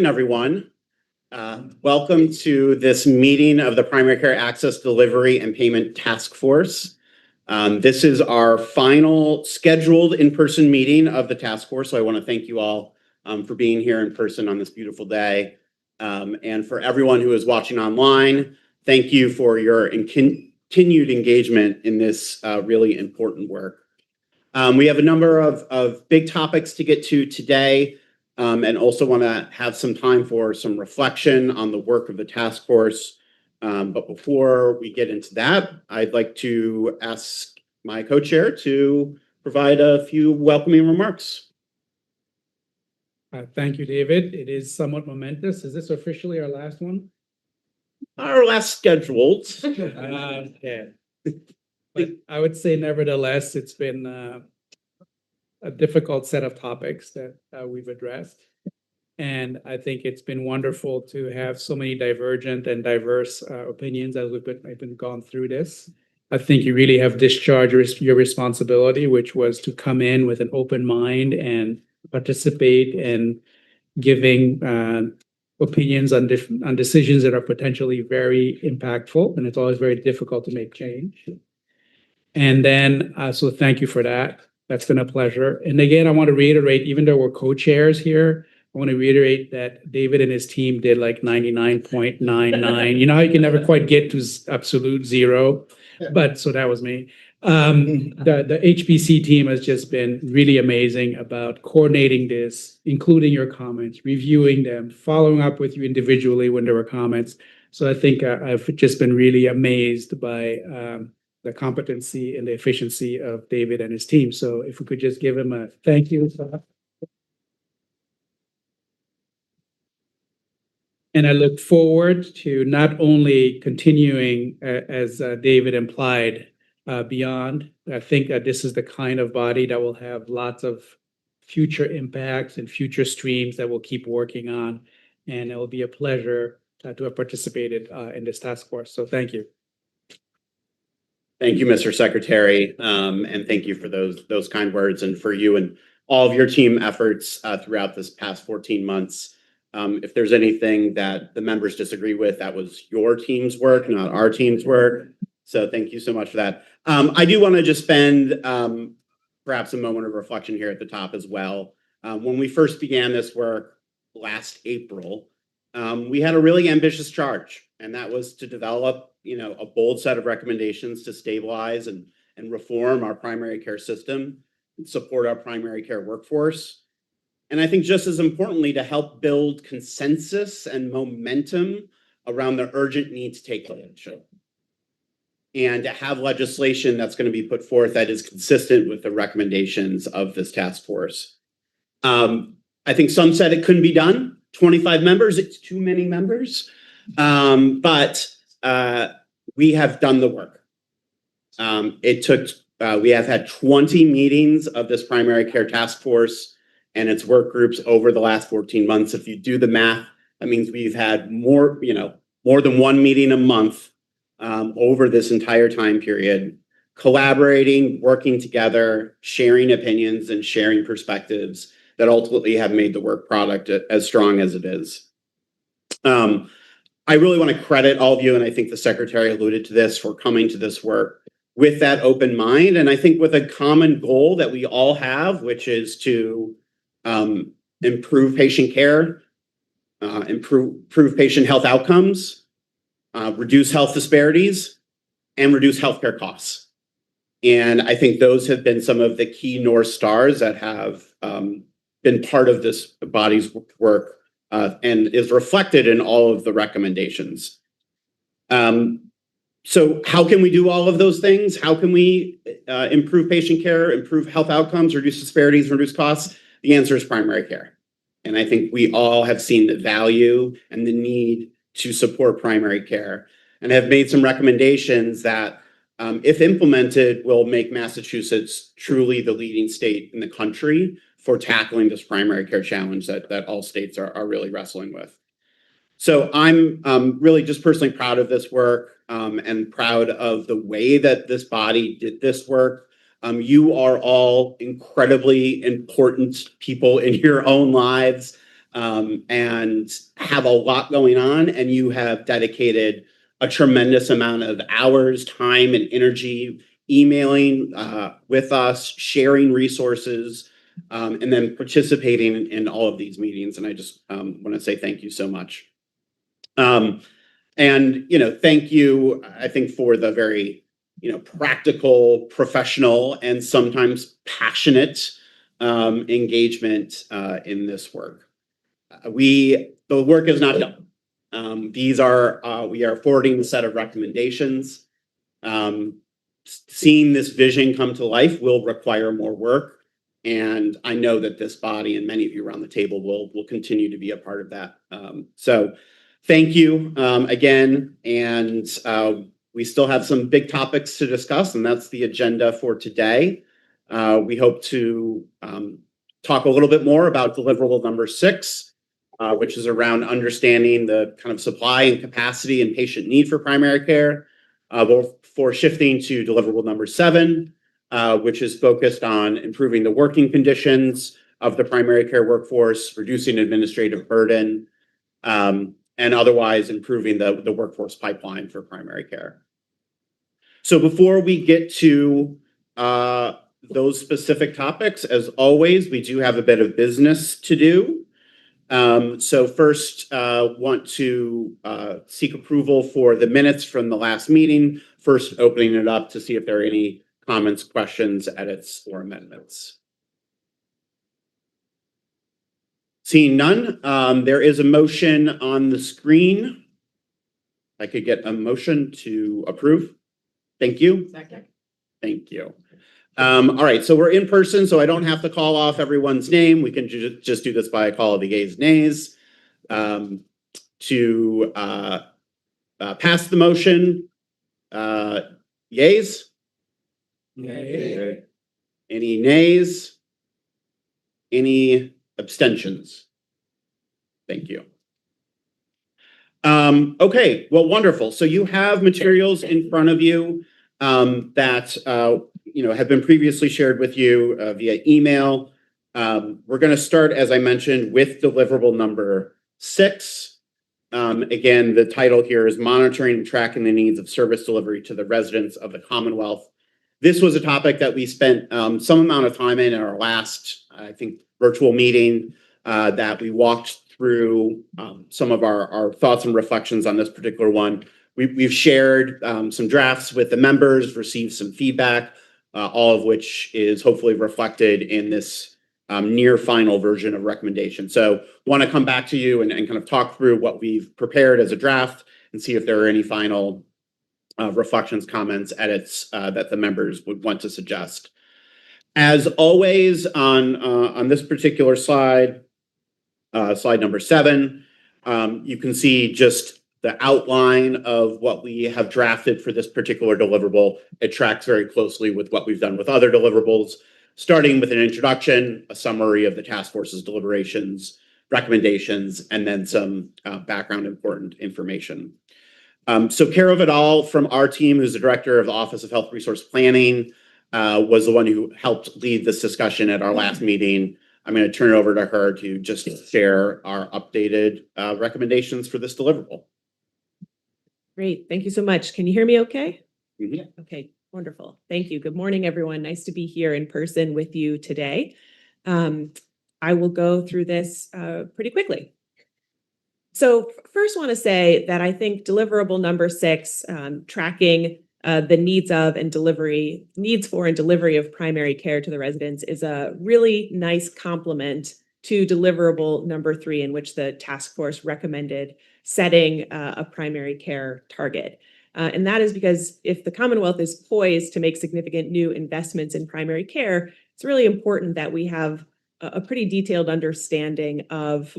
Everyone. Welcome to this meeting of the Primary Care Access Delivery and Payment Task Force. This is our final scheduled in-person meeting of the task force, so I want to thank you all for being here in person on this beautiful day. And for everyone who is watching online, thank you for your continued engagement in this really important work. We have a number of big topics to get to today. And also want to have some time for some reflection on the work of the task force. But before we get into that, I'd like to ask my co-chair to provide a few welcoming remarks. Thank you, David. It is somewhat momentous. Is this officially our last one? Our last scheduled. Yeah. But I would say, nevertheless, it's been a difficult set of topics that we've addressed. And I think it's been wonderful to have so many divergent and diverse opinions as we've been gone through this. I think you really have discharged your responsibility, which was to come in with an open mind and participate in giving opinions on decisions that are potentially very impactful. And it's always very difficult to make change. And then, so thank you for that. That's been a pleasure. And again, I want to reiterate, even though we're co-chairs here, I want to reiterate that David and his team did like 99.99. You know how you can never quite get to absolute zero, but so that was me. The HPC team has just been really amazing about coordinating this, including your comments, reviewing them, following up with you individually when there were comments. So I think I've just been really amazed by the competency and the efficiency of David and his team. So if we could just give him a thank you. And I look forward to not only continuing, as David implied, beyond. I think that this is the kind of body that will have lots of future impacts and future streams that we'll keep working on. And it will be a pleasure to have participated in this task force. So thank you. Thank you, Mr. Secretary, and thank you for those kind words and for you and all of your team efforts throughout this past 14 months. If there's anything that the members disagree with, that was your team's work, not our team's work. So thank you so much for that. I do want to just spend perhaps a moment of reflection here at the top as well. When we first began this work last April, we had a really ambitious charge, and that was to develop a bold set of recommendations to stabilize and reform our primary care system and support our primary care workforce. And I think just as importantly, to help build consensus and momentum around the urgent need to take action and to have legislation that's going to be put forth that is consistent with the recommendations of this task force. I think some said it couldn't be done. 25 members, it's too many members. But we have done the work. We have had 20 meetings of this primary care task force and its work groups over the last 14 months. If you do the math, that means we've had more than one meeting a month over this entire time period, collaborating, working together, sharing opinions and sharing perspectives that ultimately have made the work product as strong as it is. I really want to credit all of you, and I think the secretary alluded to this, for coming to this work with that open mind. And I think with a common goal that we all have, which is to improve patient care, improve patient health outcomes, reduce health disparities, and reduce healthcare costs. And I think those have been some of the key North Stars that have been part of this body's work and is reflected in all of the recommendations. So how can we do all of those things? How can we improve patient care, improve health outcomes, reduce disparities, reduce costs? The answer is primary care. And I think we all have seen the value and the need to support primary care and have made some recommendations that, if implemented, will make Massachusetts truly the leading state in the country for tackling this primary care challenge that all states are really wrestling with. So I'm really just personally proud of this work and proud of the way that this body did this work. You are all incredibly important people in your own lives. and have a lot going on, and you have dedicated a tremendous amount of hours, time, and energy emailing with us, sharing resources, and then participating in all of these meetings. And I just want to say thank you so much. And, thank you, I think, for the very, practical, professional, and sometimes passionate engagement in this work. The work is not done. We are forwarding a set of recommendations. Seeing this vision come to life will require more work. And I know that this body and many of you around the table will continue to be a part of that. So thank you again. And we still have some big topics to discuss, and that's the agenda for today. We hope to talk a little bit more about deliverable number 6, which is around understanding the kind of supply and capacity and patient need for primary care, before shifting to deliverable number 7, which is focused on improving the working conditions of the primary care workforce, reducing administrative burden, and otherwise improving the workforce pipeline for primary care. So before we get to those specific topics, as always, we do have a bit of business to do. So first, want to seek approval for the minutes from the last meeting, first opening it up to see if there are any comments, questions, edits, or amendments. Seeing none, there is a motion on the screen. I could get a motion to approve. Thank you. Second. Thank you. All right, so we're in person, so I don't have to call off everyone's name. We can just do this by a call of the yeas, nays. To pass the motion, yeas? Nay. Any nays? Any abstentions? Thank you. Okay, well, wonderful. So you have materials in front of you that have been previously shared with you via email. We're going to start, as I mentioned, with deliverable number 6. Again, the title here is Monitoring and Tracking the Needs of Service Delivery to the Residents of the Commonwealth. This was a topic that we spent some amount of time in our last, I think, virtual meeting that we walked through some of our thoughts and reflections on this particular one. We've shared some drafts with the members, received some feedback, all of which is hopefully reflected in this near final version of recommendation. So want to come back to you and kind of talk through what we've prepared as a draft and see if there are any final reflections, comments, edits that the members would want to suggest. As always, on this particular slide, slide number 7, you can see just the outline of what we have drafted for this particular deliverable. It tracks very closely with what we've done with other deliverables, starting with an introduction, a summary of the task force's deliberations, recommendations, and then some background important information. So Kara Vidal from our team, who's the director of the Office of Health Resource Planning, was the one who helped lead this discussion at our last meeting. I'm going to turn it over to her to just share our updated recommendations for this deliverable. Great. Thank you so much. Can you hear me okay? Mhm. Okay, wonderful. Thank you. Good morning, everyone. Nice to be here in person with you today. I will go through this pretty quickly. So first want to say that I think deliverable number 6, tracking the needs for and delivery of primary care to the residents, is a really nice complement to deliverable number 3, in which the task force recommended setting a primary care target. And that is because if the Commonwealth is poised to make significant new investments in primary care, it's really important that we have a pretty detailed understanding of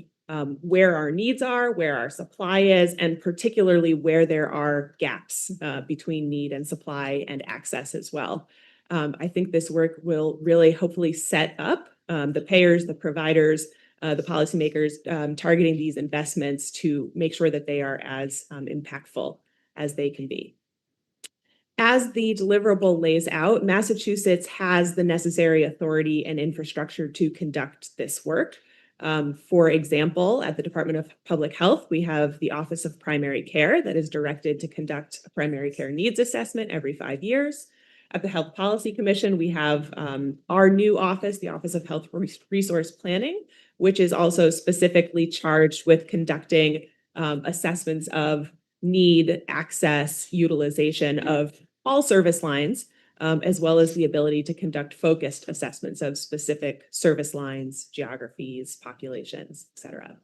where our needs are, where our supply is, and particularly where there are gaps between need and supply and access as well. I think this work will really hopefully set up the payers, the providers, the policymakers targeting these investments to make sure that they are as impactful as they can be. As the deliverable lays out, Massachusetts has the necessary authority and infrastructure to conduct this work. For example, at the Department of Public Health, we have the Office of Primary Care that is directed to conduct a primary care needs assessment every 5 years. At the Health Policy Commission, we have our new office, the Office of Health Resource Planning, which is also specifically charged with conducting assessments of need, access, utilization of all service lines, as well as the ability to conduct focused assessments of specific service lines, geographies, populations, et cetera.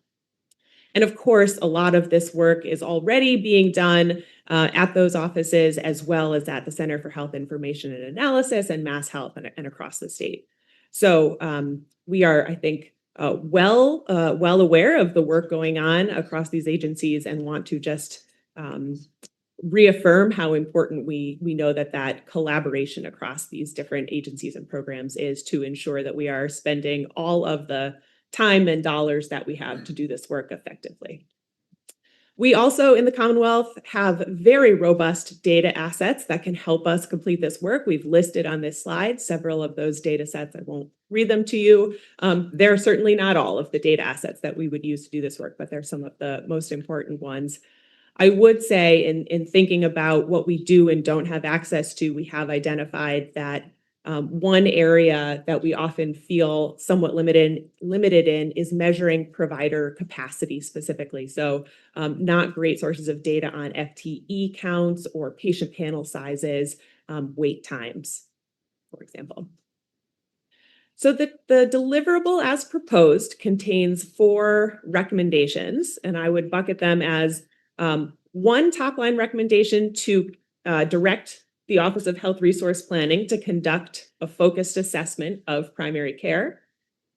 And of course, a lot of this work is already being done at those offices, as well as at the Center for Health Information and Analysis and Mass Health and across the state. So we are, I think, well aware of the work going on across these agencies and want to just reaffirm how important we know that collaboration across these different agencies and programs is to ensure that we are spending all of the time and dollars that we have to do this work effectively. We also in the Commonwealth have very robust data assets that can help us complete this work. We've listed on this slide several of those data sets. I won't read them to you. They're certainly not all of the data assets that we would use to do this work, but they're some of the most important ones. I would say in thinking about what we do and don't have access to, we have identified that one area that we often feel somewhat limited in is measuring provider capacity specifically. So not great sources of data on FTE counts or patient panel sizes, wait times, for example. So the deliverable as proposed contains 4 recommendations, and I would bucket them as one top line recommendation to direct the Office of Health Resource Planning to conduct a focused assessment of primary care.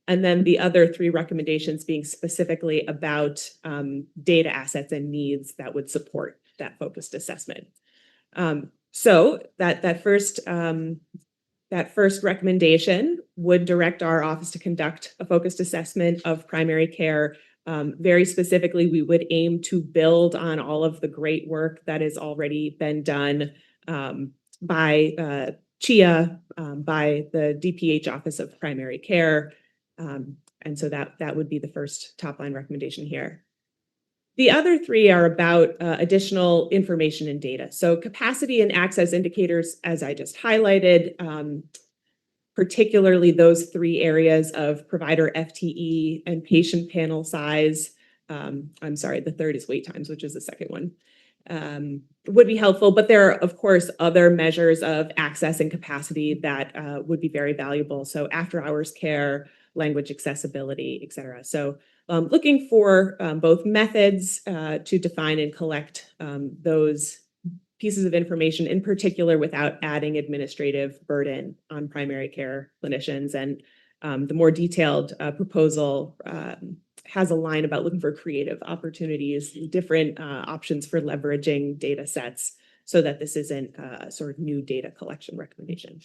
And then the other 3 recommendations being specifically about data assets and needs that would support that focused assessment. So that first recommendation would direct our office to conduct a focused assessment of primary care. Very specifically, we would aim to build on all of the great work that has already been done by CHIA, by the DPH Office of Primary Care. And so that would be the first top line recommendation here. The other 3 are about additional information and data. So capacity and access indicators, as I just highlighted, particularly those 3 areas of provider FTE and patient panel size. I'm sorry, the third is wait times, which is the second one, would be helpful. But there are, of course, other measures of access and capacity that would be very valuable. So after hours care, language accessibility, et cetera. So looking for both methods to define and collect those pieces of information, in particular without adding administrative burden on primary care clinicians. And the more detailed proposal has a line about looking for creative opportunities, different options for leveraging data sets so that this isn't a sort of new data collection recommendation.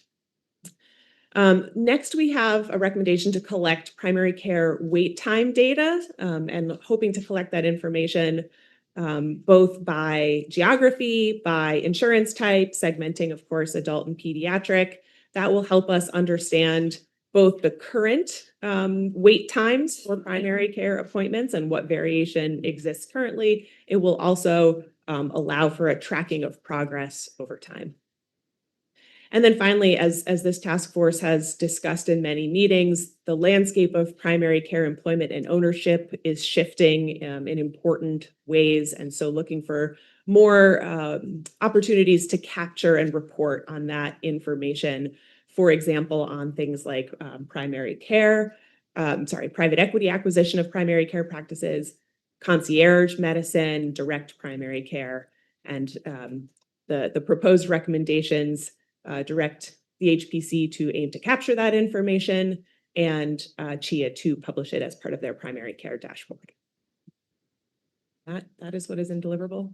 Next, we have a recommendation to collect primary care wait time data and hoping to collect that information both by geography, by insurance type, segmenting, of course, adult and pediatric. That will help us understand both the current wait times for primary care appointments and what variation exists currently. It will also allow for a tracking of progress over time. And then finally, as this task force has discussed in many meetings, the landscape of primary care employment and ownership is shifting in important ways. And so looking for more opportunities to capture and report on that information, for example, on things like private equity acquisition of primary care practices, concierge medicine, direct primary care, and the proposed recommendations direct the HPC to aim to capture that information and CHIA to publish it as part of their primary care dashboard. That is what is in deliverable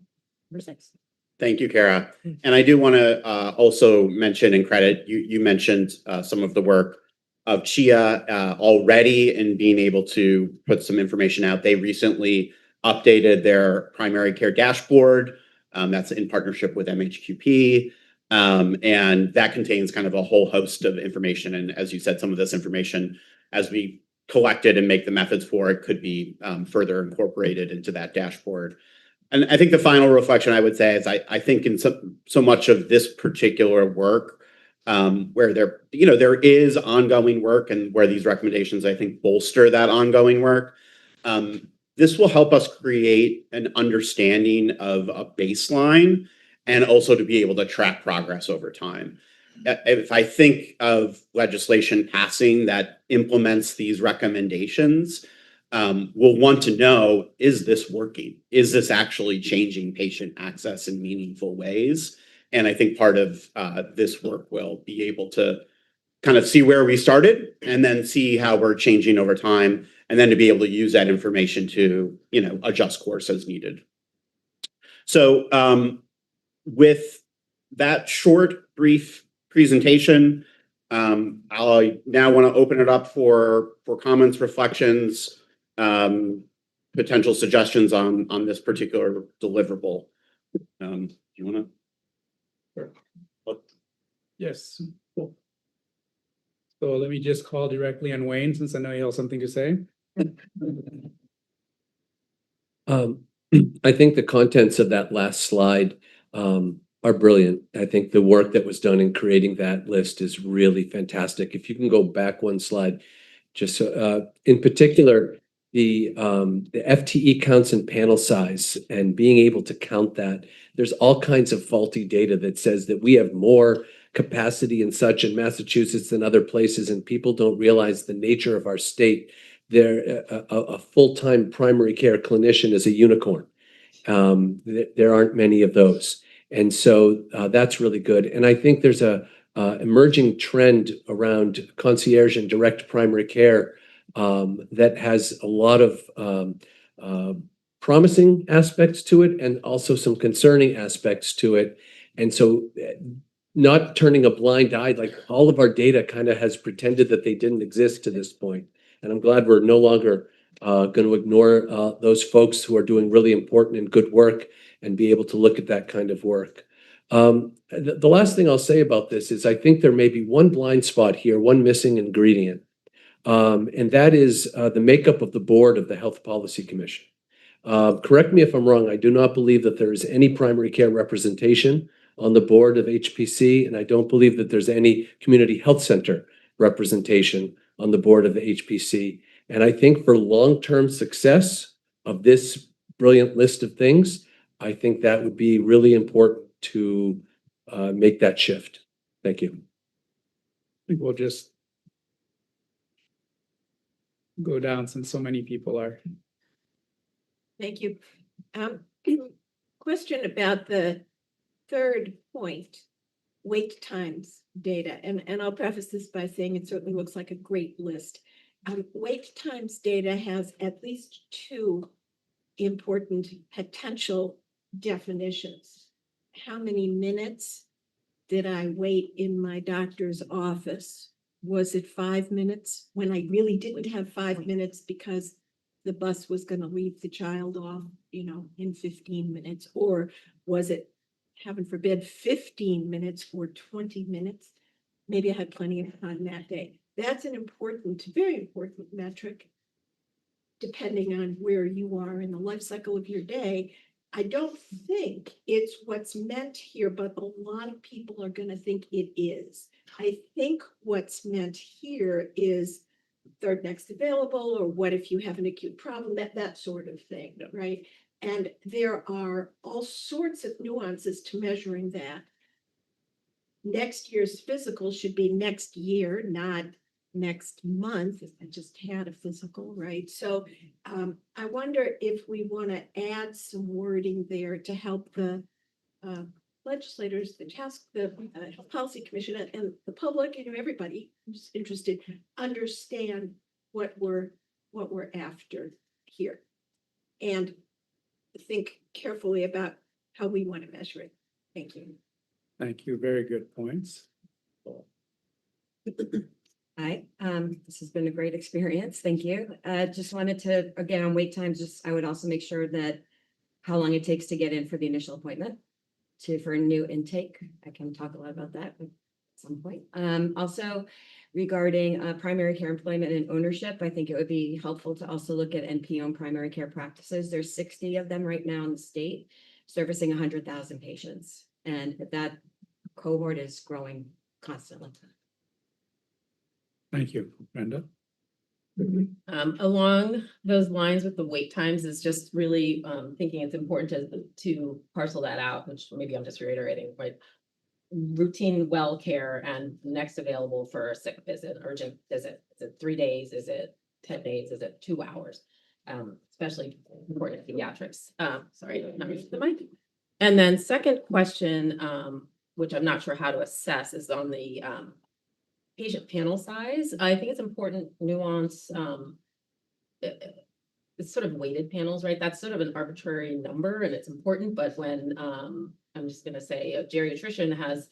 number 6. Thank you, Kara. And I do want to also mention and credit, you mentioned some of the work of CHIA already in being able to put some information out. They recently updated their primary care dashboard. That's in partnership with MHQP. And that contains kind of a whole host of information. And as you said, some of this information, as we collected and make the methods for it could be further incorporated into that dashboard. And I think the final reflection I would say is I think in so much of this particular work, where there is ongoing work and where these recommendations I think bolster that ongoing work. This will help us create an understanding of a baseline and also to be able to track progress over time. If I think of legislation passing that implements these recommendations, we'll want to know, is this working? Is this actually changing patient access in meaningful ways? And I think part of this work will be able to kind of see where we started and then see how we're changing over time, and then to be able to use that information to, adjust course as needed. So with that short, brief presentation, I now want to open it up for comments, reflections, potential suggestions on this particular deliverable. Do you want to? Sure. Yes. Cool. So let me just call directly on Wayne, since I know you have something to say. I think the contents of that last slide are brilliant. I think the work that was done in creating that list is really fantastic. If you can go back one slide, just in particular, the FTE counts and panel size and being able to count that. There's all kinds of faulty data that says that we have more capacity and such in Massachusetts than other places, and people don't realize the nature of our state. A full-time primary care clinician is a unicorn. There aren't many of those. And so that's really good. And I think there's a emerging trend around concierge and direct primary care that has a lot of promising aspects to it and also some concerning aspects to it. And so not turning a blind eye, like all of our data kind of has pretended that they didn't exist to this point. And I'm glad we're no longer going to ignore those folks who are doing really important and good work and be able to look at that kind of work. The last thing I'll say about this is I think there may be one blind spot here, one missing ingredient, and that is the makeup of the board of the Health Policy Commission. Correct me if I'm wrong, I do not believe that there is any primary care representation on the board of HPC, and I don't believe that there's any community health center representation on the board of the HPC. And I think for long-term success of this brilliant list of things, I think that would be really important to make that shift. Thank you. I think we'll just go down since so many people are. Thank you. Question about the third point, wait times data. And I'll preface this by saying it certainly looks like a great list. Wait times data has at least two important potential definitions. How many minutes did I wait in my doctor's office? Was it 5 minutes when I really didn't have 5 minutes because the bus was going to leave the child off, in 15 minutes? Or was it, heaven forbid, 15 minutes or 20 minutes? Maybe I had plenty of time that day. That's an important, very important metric, depending on where you are in the life cycle of your day. I don't think it's what's meant here, but a lot of people are going to think it is. I think what's meant here is third next available, or what if you have an acute problem, that sort of thing, right? And there are all sorts of nuances to measuring that. Next year's physical should be next year, not next month. I just had a physical, right? So I wonder if we want to add some wording there to help the legislators, the Health Policy Commission, and the public, everybody who's interested, understand what we're after here, and think carefully about how we want to measure it. Thank you. Thank you. Very good points. Hi, this has been a great experience. Thank you. Just wanted to, again, on wait times, I would also make sure that how long it takes to get in for the initial appointment for a new intake. I can talk a lot about that. some point. Also regarding primary care employment and ownership, I think it would be helpful to also look at NP-owned primary care practices. There's 60 of them right now in the state, servicing 100,000 patients. And that cohort is growing constantly. Thank you, Brenda. Along those lines with the wait times is just really thinking it's important to parcel that out, which maybe I'm just reiterating, right? Routine well care and next available for a sick visit, urgent visit. Is it 3 days? Is it 10 days? Is it 2 hours? Especially important in pediatrics. Sorry, not reaching the mic. And then second question, which I'm not sure how to assess, is on the patient panel size. I think it's important nuance. It's sort of weighted panels, right? That's sort of an arbitrary number and it's important, but when I'm just gonna say a geriatrician has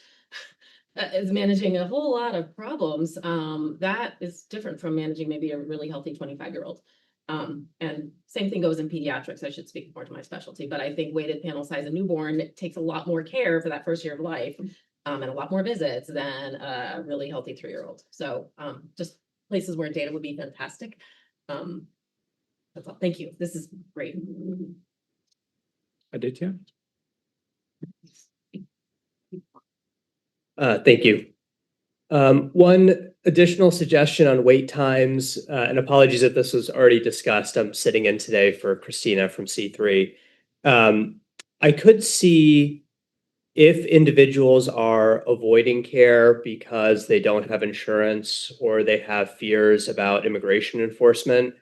is managing a whole lot of problems, that is different from managing maybe a really healthy 25-year-old. And same thing goes in pediatrics. I should speak more to my specialty, but I think weighted panel size, a newborn takes a lot more care for that first year of life, and a lot more visits than a really healthy 3-year-old. So just places where data would be fantastic. That's all. Thank you. This is great. Aditya? Thank you. One additional suggestion on wait times, and apologies if this was already discussed. I'm sitting in today for Christina from C3. I could see if individuals are avoiding care because they don't have insurance or they have fears about immigration enforcement,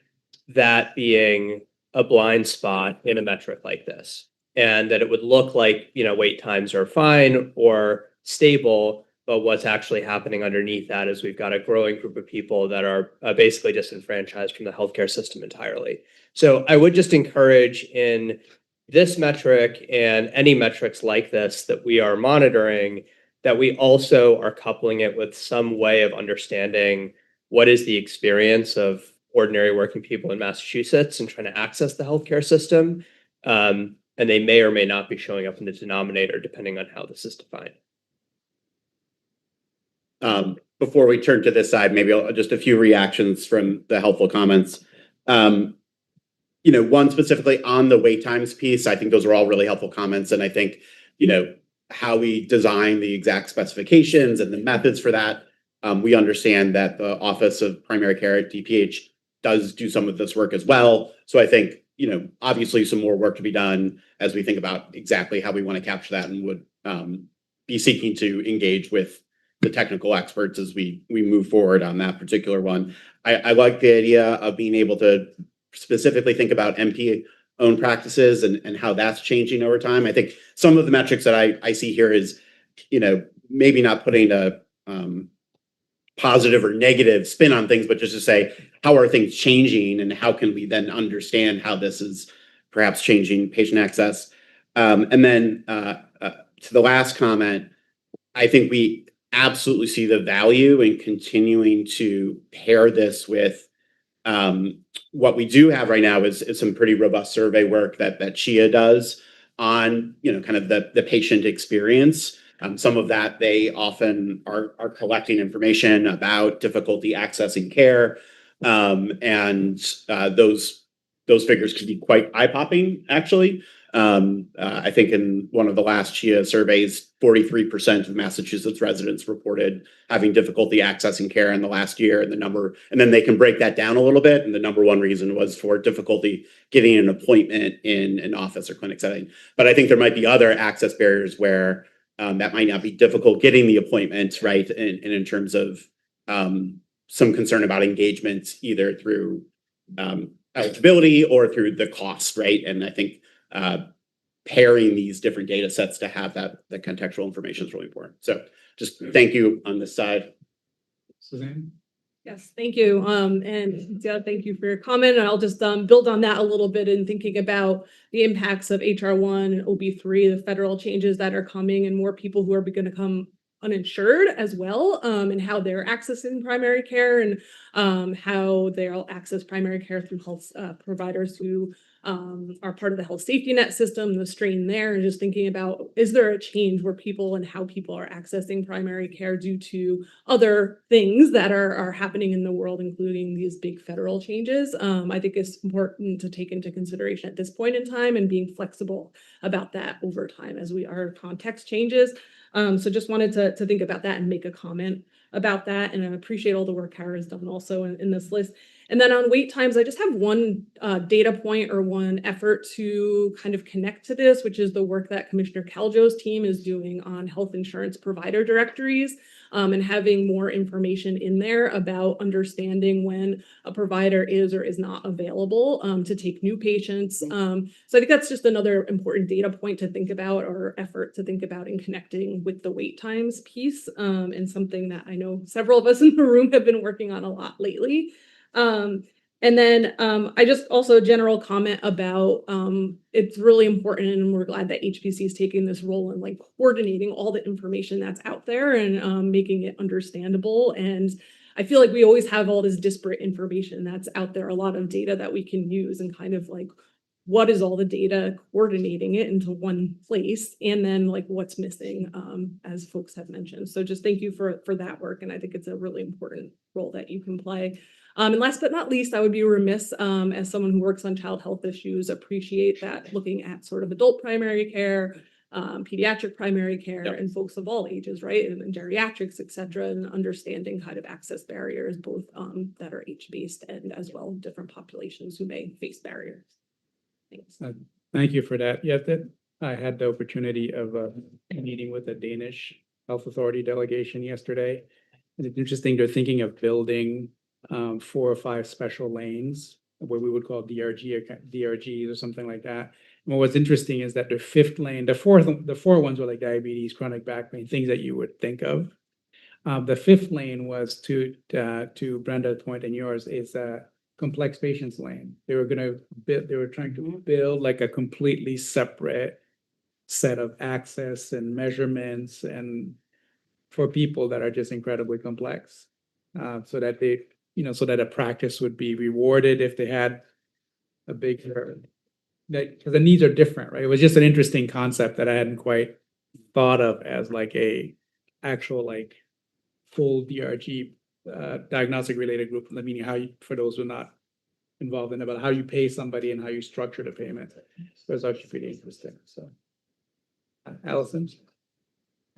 that being a blind spot in a metric like this. And that it would look like, wait times are fine or stable, but what's actually happening underneath that is we've got a growing group of people that are basically disenfranchised from the healthcare system entirely. So I would just encourage in this metric and any metrics like this that we are monitoring, that we also are coupling it with some way of understanding what is the experience of ordinary working people in Massachusetts and trying to access the healthcare system. And they may or may not be showing up in the denominator depending on how this is defined. Before we turn to this side, maybe just a few reactions from the helpful comments. One specifically on the wait times piece, I think those are all really helpful comments. And I think, how we design the exact specifications and the methods for that, we understand that the Office of Primary Care at DPH does do some of this work as well. So I think, obviously some more work to be done as we think about exactly how we want to capture that and would be seeking to engage with the technical experts as we move forward on that particular one. I like the idea of being able to specifically think about NP-owned practices and how that's changing over time. I think some of the metrics that I see here is, maybe not putting a positive or negative spin on things, but just to say, how are things changing and how can we then understand how this is perhaps changing patient access? And then to the last comment, I think we absolutely see the value in continuing to pair this with what we do have right now is some pretty robust survey work that Chia does on, kind of the patient experience. Some of that they often are collecting information about difficulty accessing care. And those figures can be quite eye-popping, actually. I think in one of the last Chia surveys, 43% of Massachusetts residents reported having difficulty accessing care in the last year, and then they can break that down a little bit. And the number one reason was for difficulty getting an appointment in an office or clinic setting. But I think there might be other access barriers where that might not be difficult getting the appointment, right? And in terms of some concern about engagement, either through eligibility or through the cost, right? And I think pairing these different data sets to have that contextual information is really important. So just thank you on this side. Suzanne? Yes, thank you. And yeah, thank you for your comment. And I'll just build on that a little bit in thinking about the impacts of HR1 and OB3, the federal changes that are coming and more people who are going to come uninsured as well, and how they're accessing primary care, and how they'll access primary care through health providers who are part of the health safety net system, the strain there, and just thinking about, is there a change where people and how people are accessing primary care due to other things that are happening in the world, including these big federal changes. I think it's important to take into consideration at this point in time, and being flexible about that over time as our context changes. So just wanted to think about that and make a comment about that. And I appreciate all the work Kara has done also in this list. And then on wait times, I just have one data point or one effort to kind of connect to this, which is the work that Commissioner Caljo's team is doing on health insurance provider directories, and having more information in there about understanding when a provider is or is not available to take new patients. So I think that's just another important data point to think about, or effort to think about in connecting with the wait times piece, and something that I know several of us in the room have been working on a lot lately. And then I just also a general comment about it's really important, and we're glad that HPC is taking this role in like coordinating all the information that's out there and making it understandable. And I feel like we always have all this disparate information that's out there, a lot of data that we can use, and kind of like, what is all the data, coordinating it into one place, and then like what's missing, as folks have mentioned. So just thank you for that work, and I think it's a really important role that you can play. And last but not least, I would be remiss, as someone who works on child health issues, appreciate that looking at sort of adult primary care, pediatric primary care, Yep. and folks of all ages, right? And geriatrics, et cetera, and understanding kind of access barriers, both that are age-based and as well different populations who may face barriers. Thanks. Thank you for that. Yeah, I had the opportunity of meeting with the Danish Health Authority delegation yesterday. And it's interesting, they're thinking of building 4 or 5 special lanes, what we would call DRGs or something like that. And what's interesting is that the 5th lane, the four ones were like diabetes, chronic back pain, things that you would think of. The 5th lane was to Brenda's point and yours, is complex patients lane. They were trying to build like a completely separate set of access and measurements and for people that are just incredibly complex, so that so that a practice would be rewarded if they had a big, because the needs are different, right? It was just an interesting concept that I hadn't quite thought of as like a actual like full DRG diagnostic related group, meaning how you, for those who are not involved in it, about how you pay somebody and how you structure the payment. So it's actually pretty interesting. So, Allison.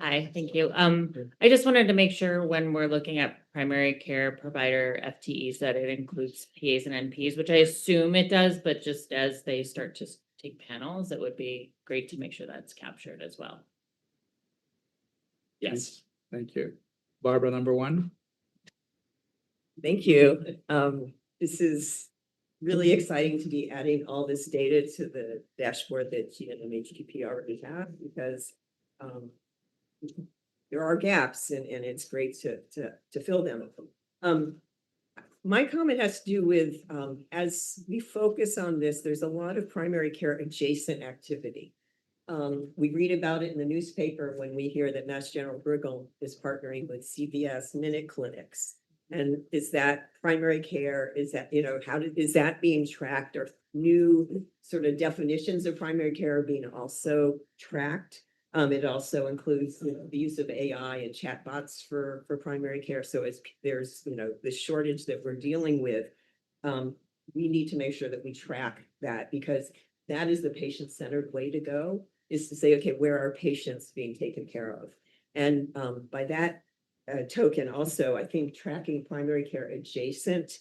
Hi, thank you. I just wanted to make sure when we're looking at primary care provider FTEs that it includes PAs and NPs, which I assume it does, but just as they start to take panels, it would be great to make sure that's captured as well. Yes. Thank you. Barbara, number 1. Thank you. This is really exciting to be adding all this data to the dashboard that GNM HTP already have, because there are gaps and it's great to fill them. My comment has to do with, as we focus on this, there's a lot of primary care adjacent activity. We read about it in the newspaper when we hear that Mass General Brigham is partnering with CVS Minute Clinics. And is that primary care? Is that, is that being tracked, or new sort of definitions of primary care being also tracked? It also includes the use of AI and chatbots for primary care. So as there's, the shortage that we're dealing with, we need to make sure that we track that, because that is the patient-centered way to go, is to say, okay, where are patients being taken care of? And by that token, also, I think tracking primary care adjacent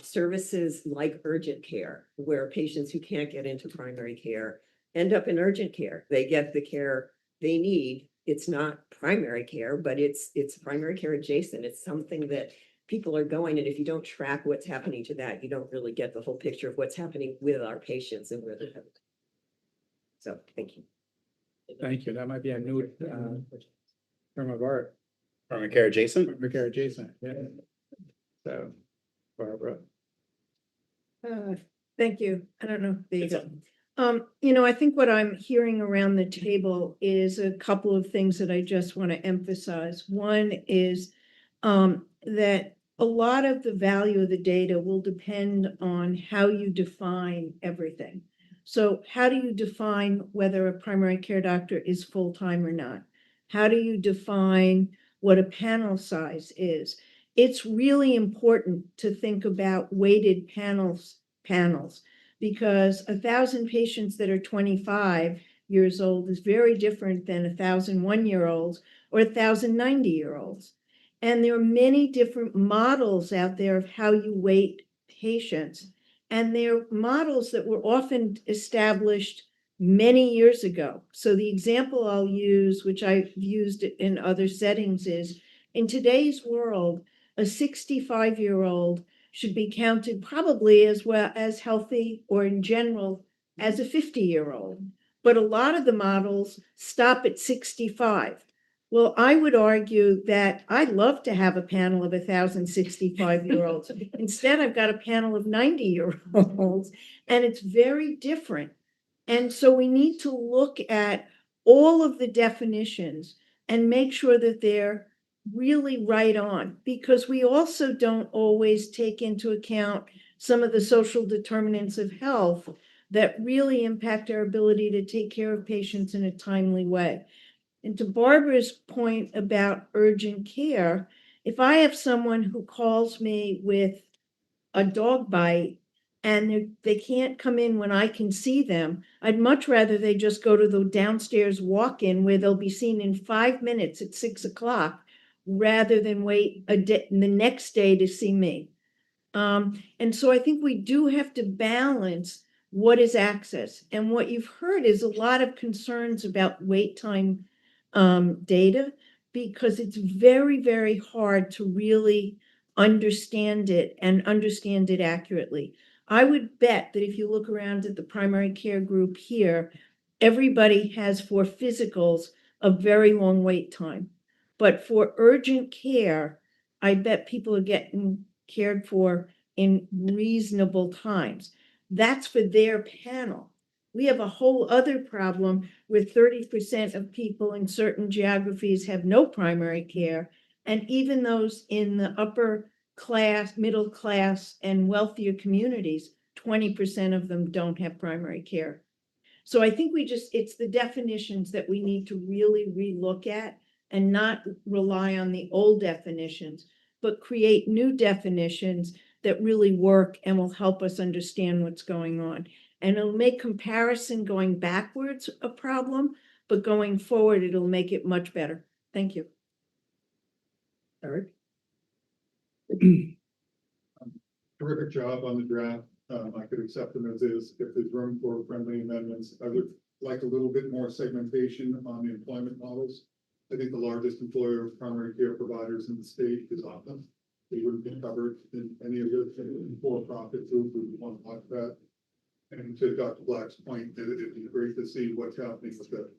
services like urgent care, where patients who can't get into primary care end up in urgent care. They get the care they need. It's not primary care, but it's primary care adjacent. It's something that people are going, and if you don't track what's happening to that, you don't really get the whole picture of what's happening with our patients and where they're headed. So, thank you. Thank you. That might be a new term of art. Primary care adjacent. Primary care adjacent. Yeah. So, Barbara. Thank you. I don't know. It's I think what I'm hearing around the table is a couple of things that I just want to emphasize. One is that a lot of the value of the data will depend on how you define everything. So how do you define whether a primary care doctor is full-time or not? How do you define what a panel size is? It's really important to think about weighted panels, because 1,000 patients that are 25 years old is very different than 1,000 one-year-olds or 1,000 90-year-olds. And there are many different models out there of how you weight patients. And they're models that were often established many years ago. So the example I'll use, which I've used in other settings, is in today's world, a 65-year-old should be counted probably as well as healthy or in general as a 50-year-old. But a lot of the models stop at 65. Well, I would argue that I'd love to have a panel of 1,000 65-year-olds. Instead, I've got a panel of 90-year-olds, and it's very different. And so we need to look at all of the definitions and make sure that they're really right on, because we also don't always take into account some of the social determinants of health that really impact our ability to take care of patients in a timely way. And to Barbara's point about urgent care, if I have someone who calls me with a dog bite and they can't come in when I can see them, I'd much rather they just go to the downstairs walk-in where they'll be seen in 5 minutes at 6 o'clock rather than wait the next day to see me. And so I think we do have to balance what is access. And what you've heard is a lot of concerns about wait time data, because it's very, very hard to really understand it and understand it accurately. I would bet that if you look around at the primary care group here, everybody has for physicals a very long wait time. But for urgent care, I bet people are getting cared for in reasonable times. That's for their panel. We have a whole other problem with 30% of people in certain geographies have no primary care. And even those in the upper class, middle class, and wealthier communities, 20% of them don't have primary care. So I think it's the definitions that we need to really relook at and not rely on the old definitions, but create new definitions that really work and will help us understand what's going on. And it'll make comparison going backwards a problem, but going forward, it'll make it much better. Thank you. Eric? Terrific job on the draft. I could accept them as is. If there's room for friendly amendments, I would like a little bit more segmentation on the employment models. I think the largest employer of primary care providers in the state is Optum. They wouldn't be covered in any of the for-profit group. We would want to watch that. And to Dr. Black's point, it'd be great to see what's happening with the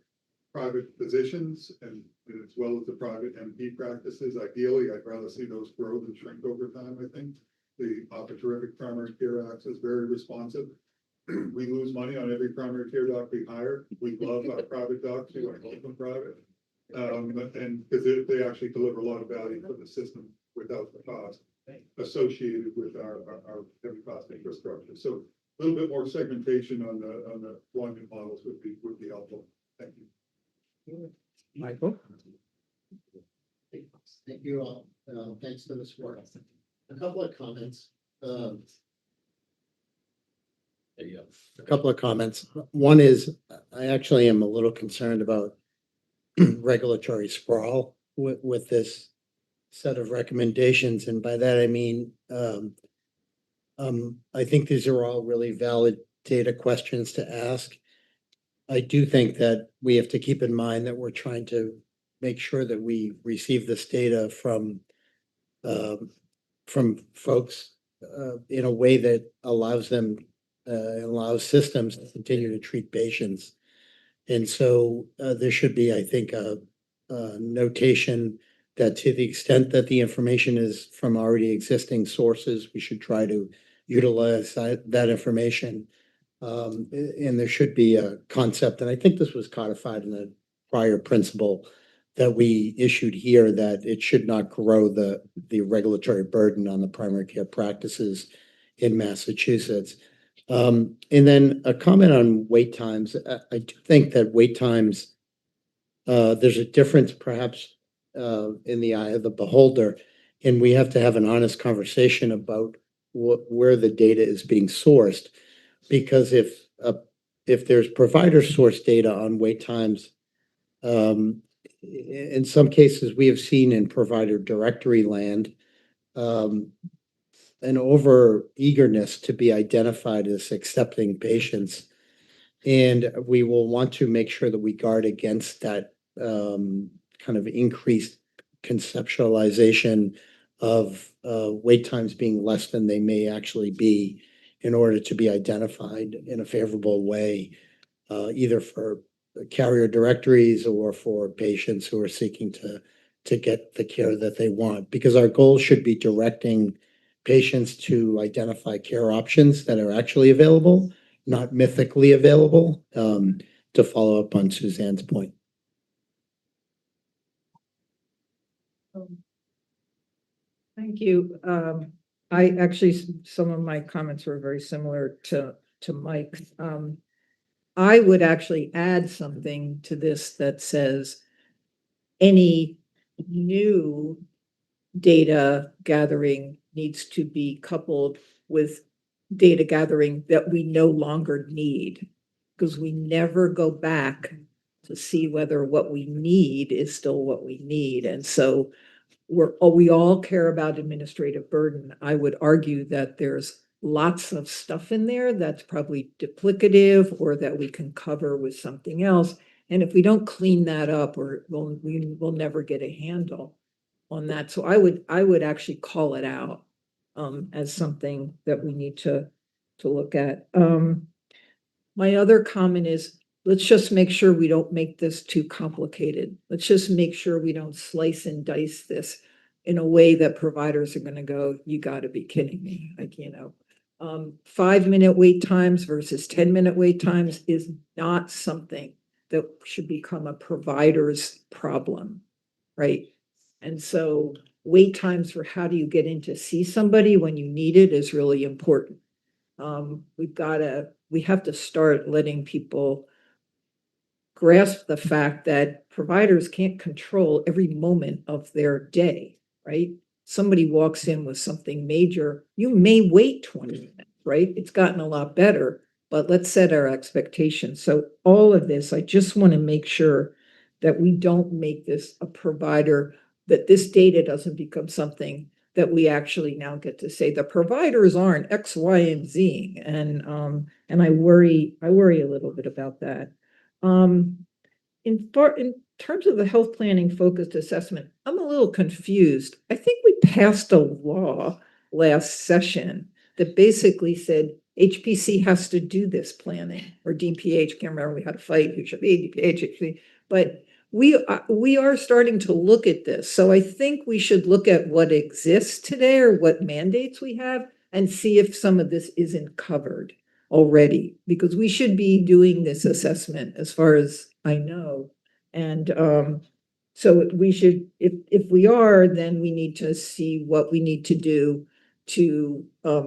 private physicians and as well as the private MP practices. Ideally, I'd rather see those grow than shrink over time, I think. They offer terrific primary care access, very responsive. We lose money on every primary care doc we hire. We love our private docs who are open private. And because they actually deliver a lot of value for the system without the cost associated with our heavy cost infrastructure. So a little bit more segmentation on the employment models would be helpful. Thank you. Michael? Thank you all. Thanks for this work. A couple of comments. There you go. A couple of comments. One is I actually am a little concerned about regulatory sprawl with this set of recommendations. And by that, I mean, I think these are all really valid data questions to ask. I do think that we have to keep in mind that we're trying to make sure that we receive this data from folks in a way that allows systems to continue to treat patients. And so there should be, I think, a notation that to the extent that the information is from already existing sources, we should try to utilize that information. And there should be a concept, and I think this was codified in the prior principle that we issued here, that it should not grow the regulatory burden on the primary care practices in Massachusetts. And then a comment on wait times. I do think that wait times, there's a difference perhaps in the eye of the beholder, and we have to have an honest conversation about where the data is being sourced. Because if there's provider source data on wait times, in some cases, we have seen in provider directory land, an over eagerness to be identified as accepting patients. And we will want to make sure that we guard against that kind of increased conceptualization of wait times being less than they may actually be, in order to be identified in a favorable way, either for carrier directories or for patients who are seeking to get the care that they want. Because our goal should be directing patients to identify care options that are actually available, not mythically available, to follow up on Suzanne's point. Thank you. I actually, some of my comments were very similar to Mike's. I would actually add something to this that says any new data gathering needs to be coupled with data gathering that we no longer need, because we never go back to see whether what we need is still what we need. And so we all care about administrative burden. I would argue that there's lots of stuff in there that's probably duplicative or that we can cover with something else. And if we don't clean that up, we will never get a handle on that. So I would actually call it out as something that we need to look at. My other comment is, let's just make sure we don't make this too complicated. Let's just make sure we don't slice and dice this in a way that providers are going to go, you got to be kidding me. Like, 5-minute wait times versus 10-minute wait times is not something that should become a provider's problem, right? And so wait times for how do you get in to see somebody when you need it is really important. We have to start letting people grasp the fact that providers can't control every moment of their day, right? Somebody walks in with something major, you may wait 20 minutes, right? It's gotten a lot better, but let's set our expectations. So all of this, I just want to make sure that we don't make this a provider, that this data doesn't become something that we actually now get to say the providers aren't X, Y, and Z. And I worry a little bit about that. In terms of the health planning focused assessment, I'm a little confused. I think we passed a law last session that basically said HPC has to do this planning, or DPH, can't remember, we had a fight, who should be DPH, HPC, but we are starting to look at this. So I think we should look at what exists today or what mandates we have and see if some of this isn't covered already, because we should be doing this assessment as far as I know. And so we should, if we are, then we need to see what we need to do to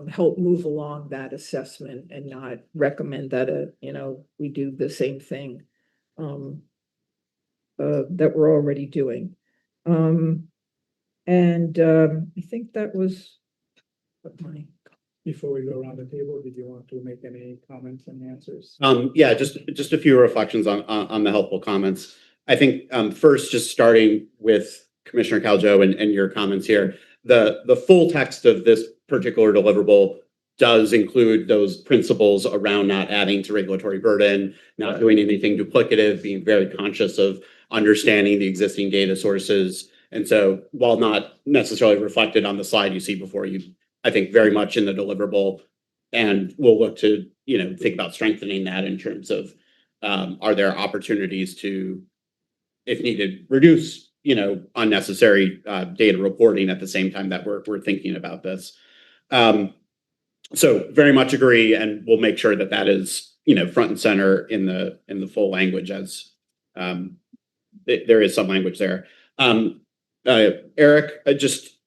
help move along that assessment and not recommend that we do the same thing that we're already doing. I think that was what my. Before we go around the table, did you want to make any comments and answers? Yeah, just a few reflections on the helpful comments. I think first, just starting with Commissioner Caljo and your comments here, the full text of this particular deliverable does include those principles around not adding to regulatory burden, not doing anything duplicative, being very conscious of understanding the existing data sources. And so while not necessarily reflected on the slide you see before you, I think very much in the deliverable, and we'll look to, think about strengthening that in terms of, are there opportunities to, if needed, reduce, unnecessary data reporting at the same time that we're thinking about this. So very much agree, and we'll make sure that that is, front and center in the full language as there is some language there. Eric, I just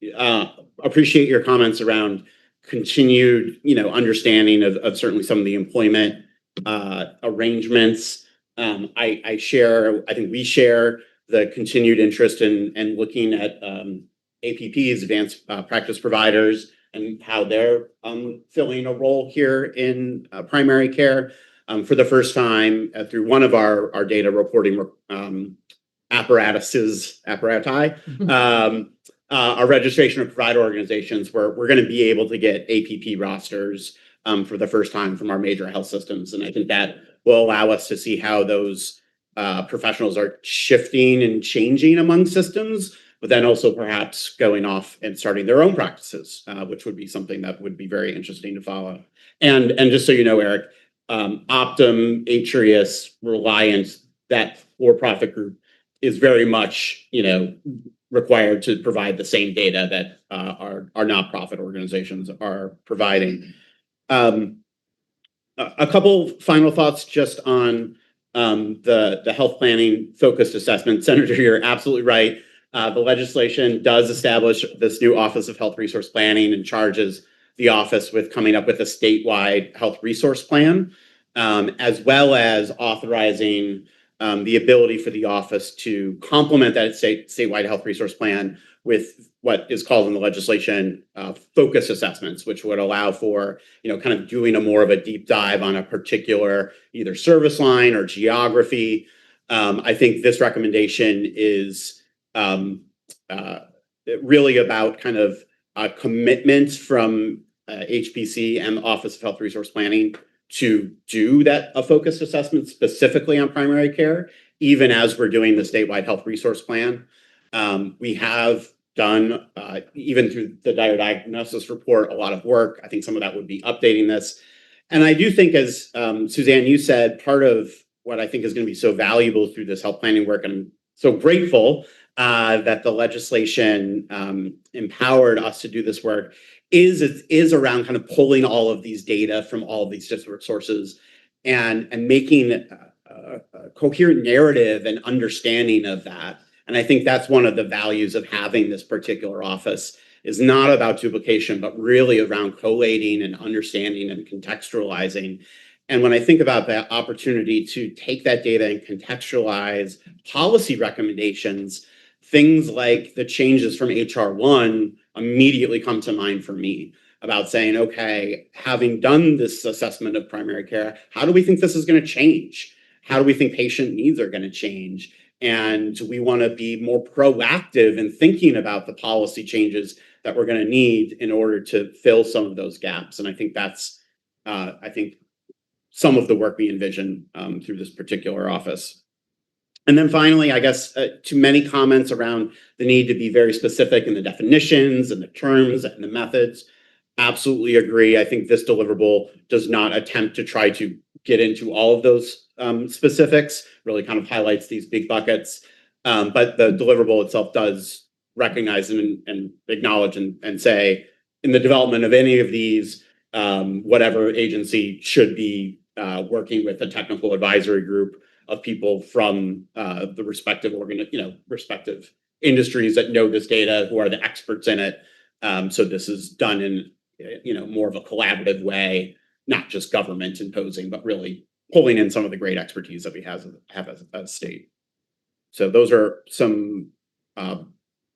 appreciate your comments around continued, understanding of certainly some of the employment arrangements. I think we share the continued interest in looking at APPs, advanced practice providers, and how they're filling a role here in primary care. For the first time through one of our data reporting apparati, our registration of provider organizations, where we're going to be able to get APP rosters for the first time from our major health systems. And I think that will allow us to see how those professionals are shifting and changing among systems, but then also perhaps going off and starting their own practices, which would be something that would be very interesting to follow. And just so you know, Eric, Optum, Atrius, Reliant, that for-profit group is very much, required to provide the same data that our nonprofit organizations are providing. A couple final thoughts just on the health planning focused assessment. Senator, you're absolutely right. The legislation does establish this new Office of Health Resource Planning and charges the office with coming up with a statewide health resource plan, as well as authorizing the ability for the office to complement that statewide health resource plan with what is called in the legislation focus assessments, which would allow for, kind of doing a more of a deep dive on a particular either service line or geography. I think this recommendation is really about kind of a commitment from HPC and the Office of Health Resource Planning to do a focused assessment specifically on primary care, even as we're doing the statewide health resource plan. We have done, even through the dire diagnosis report, a lot of work. I think some of that would be updating this. And I do think, as Suzanne, you said, part of what I think is going to be so valuable through this health planning work, and I'm so grateful that the legislation empowered us to do this work, is around kind of pulling all of these data from all of these different sources and making a coherent narrative and understanding of that. And I think that's one of the values of having this particular office, is not about duplication, but really around collating and understanding and contextualizing. And when I think about that opportunity to take that data and contextualize policy recommendations, things like the changes from HR1 immediately come to mind for me, about saying, okay, having done this assessment of primary care, how do we think this is going to change? How do we think patient needs are going to change? And we want to be more proactive in thinking about the policy changes that we're going to need in order to fill some of those gaps. And I think that's, some of the work we envision through this particular office. And then finally, I guess, too many comments around the need to be very specific in the definitions and the terms and the methods. Absolutely agree. I think this deliverable does not attempt to try to get into all of those specifics, really kind of highlights these big buckets. But the deliverable itself does recognize and acknowledge and say, in the development of any of these, whatever agency should be working with a technical advisory group of people from the respective respective industries that know this data, who are the experts in it. So this is done in more of a collaborative way, not just government imposing, but really pulling in some of the great expertise that we have as a state. So those are some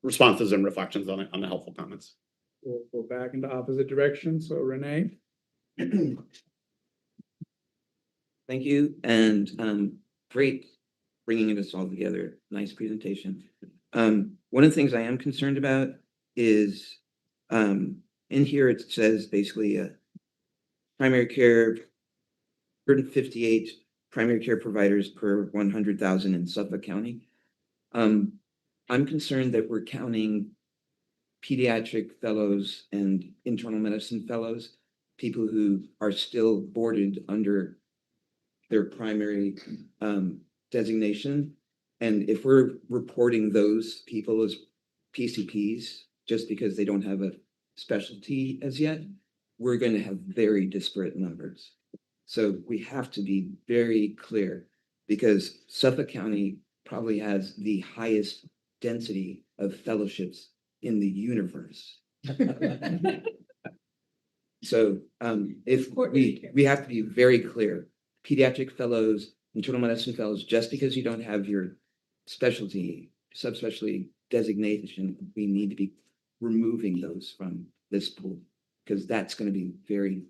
responses and reflections on the helpful comments. We'll go back into opposite direction. So Renee. Thank you, and great bringing this all together. Nice presentation. One of the things I am concerned about is in here it says basically primary care, 158 primary care providers per 100,000 in Suffolk County. I'm concerned that we're counting pediatric fellows and internal medicine fellows, people who are still boarded under their primary designation. And if we're reporting those people as PCPs just because they don't have a specialty as yet, we're going to have very disparate numbers. So we have to be very clear because Suffolk County probably has the highest density of fellowships in the universe. So if we have to be very clear, pediatric fellows, internal medicine fellows, just because you don't have your specialty, subspecialty designation, we need to be removing those from this pool because that's going to be very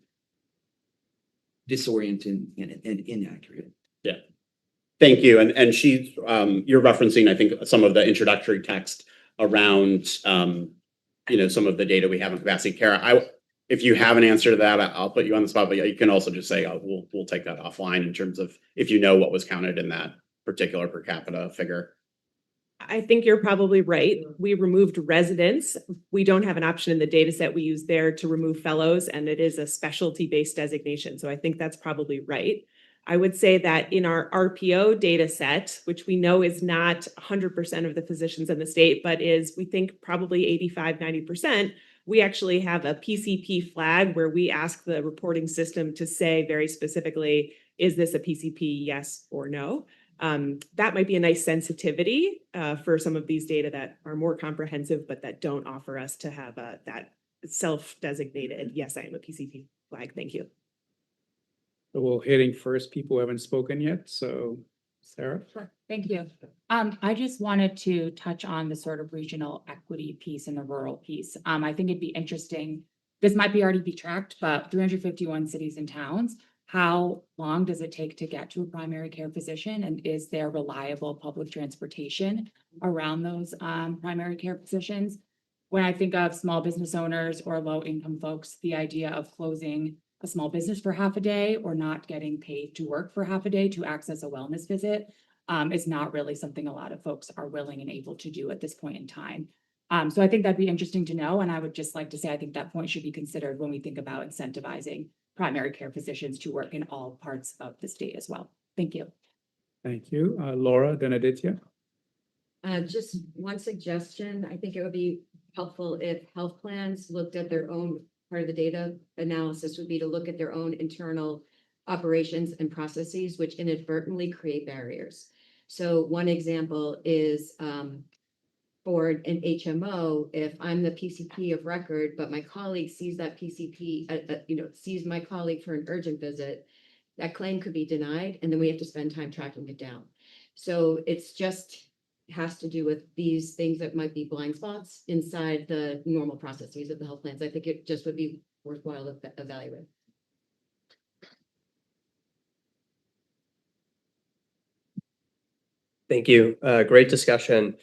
disorienting and inaccurate. Yeah. Thank you. And you're referencing, I think, some of the introductory text around, some of the data we have in capacity care. If you have an answer to that, I'll put you on the spot, but you can also just say, we'll take that offline in terms of if you know what was counted in that particular per capita figure. I think you're probably right. We removed residents. We don't have an option in the data set we use there to remove fellows, and it is a specialty-based designation. So I think that's probably right. I would say that in our RPO data set, which we know is not 100% of the physicians in the state, but is, we think, probably 85, 90%, we actually have a PCP flag where we ask the reporting system to say very specifically, is this a PCP, yes or no? That might be a nice sensitivity for some of these data that are more comprehensive, but that don't offer us to have that self-designated, yes, I am a PCP flag. Thank you. So we're hitting first people who haven't spoken yet. So Sarah? Sure. Thank you. I just wanted to touch on the sort of regional equity piece and the rural piece. I think it'd be interesting. This might already be tracked, but 351 cities and towns, how long does it take to get to a primary care physician? And is there reliable public transportation around those primary care physicians? When I think of small business owners or low income folks, the idea of closing a small business for half a day or not getting paid to work for half a day to access a wellness visit is not really something a lot of folks are willing and able to do at this point in time. So I think that'd be interesting to know. And I would just like to say, I think that point should be considered when we think about incentivizing primary care physicians to work in all parts of the state as well. Thank you. Thank you. Laura, then Aditya. Just one suggestion. I think it would be helpful if health plans looked at their own part of the data analysis would be to look at their own internal operations and processes, which inadvertently create barriers. So one example is for an HMO, if I'm the PCP of record, but my colleague sees that PCP, sees my colleague for an urgent visit, that claim could be denied, and then we have to spend time tracking it down. So it's just has to do with these things that might be blind spots inside the normal processes of the health plans. I think it just would be worthwhile to evaluate. Thank you. Great discussion.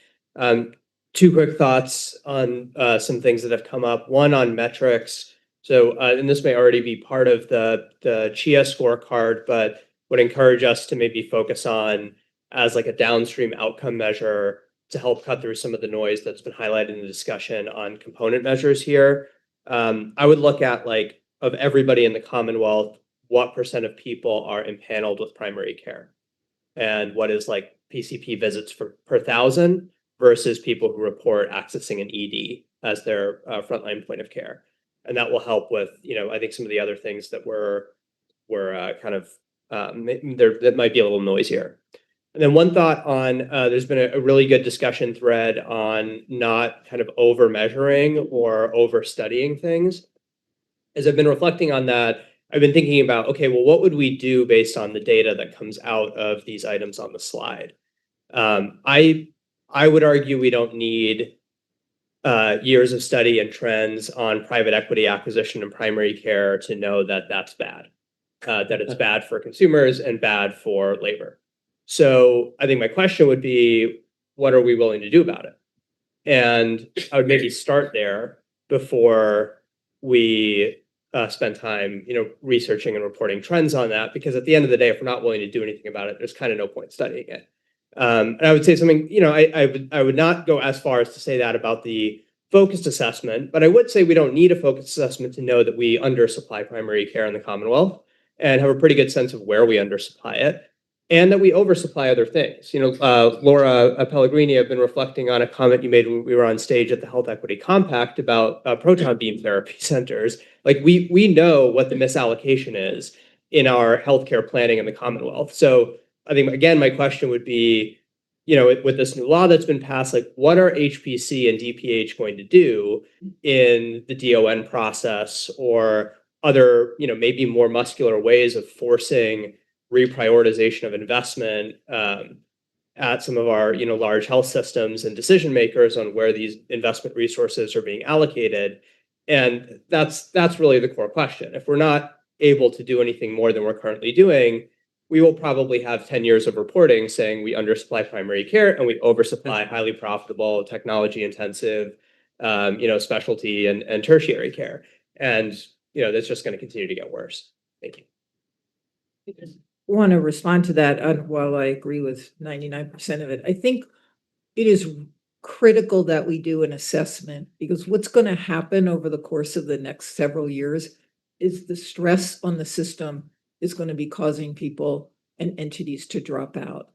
Two quick thoughts on some things that have come up. One on metrics. So, and this may already be part of the CHIA scorecard, but would encourage us to maybe focus on as like a downstream outcome measure to help cut through some of the noise that's been highlighted in the discussion on component measures here. I would look at like of everybody in the Commonwealth, what % of people are impaneled with primary care and what is like PCP visits per 1,000 versus people who report accessing an ED as their frontline point of care. And that will help with, I think some of the other things that were kind of, that might be a little noisier. And then one thought on, there's been a really good discussion thread on not kind of over measuring or over studying things. As I've been reflecting on that, I've been thinking about, okay, well, what would we do based on the data that comes out of these items on the slide? I would argue we don't need years of study and trends on private equity acquisition and primary care to know that that's bad, that it's bad for consumers and bad for labor. So I think my question would be, what are we willing to do about it? And I would maybe start there before we spend time, researching and reporting trends on that, because at the end of the day, if we're not willing to do anything about it, there's kind of no point studying it. And I would say something, I would not go as far as to say that about the focused assessment, but I would say we don't need a focused assessment to know that we undersupply primary care in the Commonwealth and have a pretty good sense of where we undersupply it. and that we oversupply other things. Laura Pellegrini, I've been reflecting on a comment you made when we were on stage at the Health Equity Compact about proton beam therapy centers. Like we know what the misallocation is in our healthcare planning in the Commonwealth. So I think, again, my question would be, with this new law that's been passed, like what are HPC and DPH going to do in the DON process or other, maybe more muscular ways of forcing reprioritization of investment at some of our, large health systems and decision makers on where these investment resources are being allocated. And that's really the core question. If we're not able to do anything more than we're currently doing, we will probably have 10 years of reporting saying we undersupply primary care and we oversupply highly profitable, technology intensive, specialty and tertiary care. And, that's just going to continue to get worse. Thank you. Want to respond to that. While I agree with 99% of it, I think it is critical that we do an assessment, because what's going to happen over the course of the next several years is the stress on the system is going to be causing people and entities to drop out.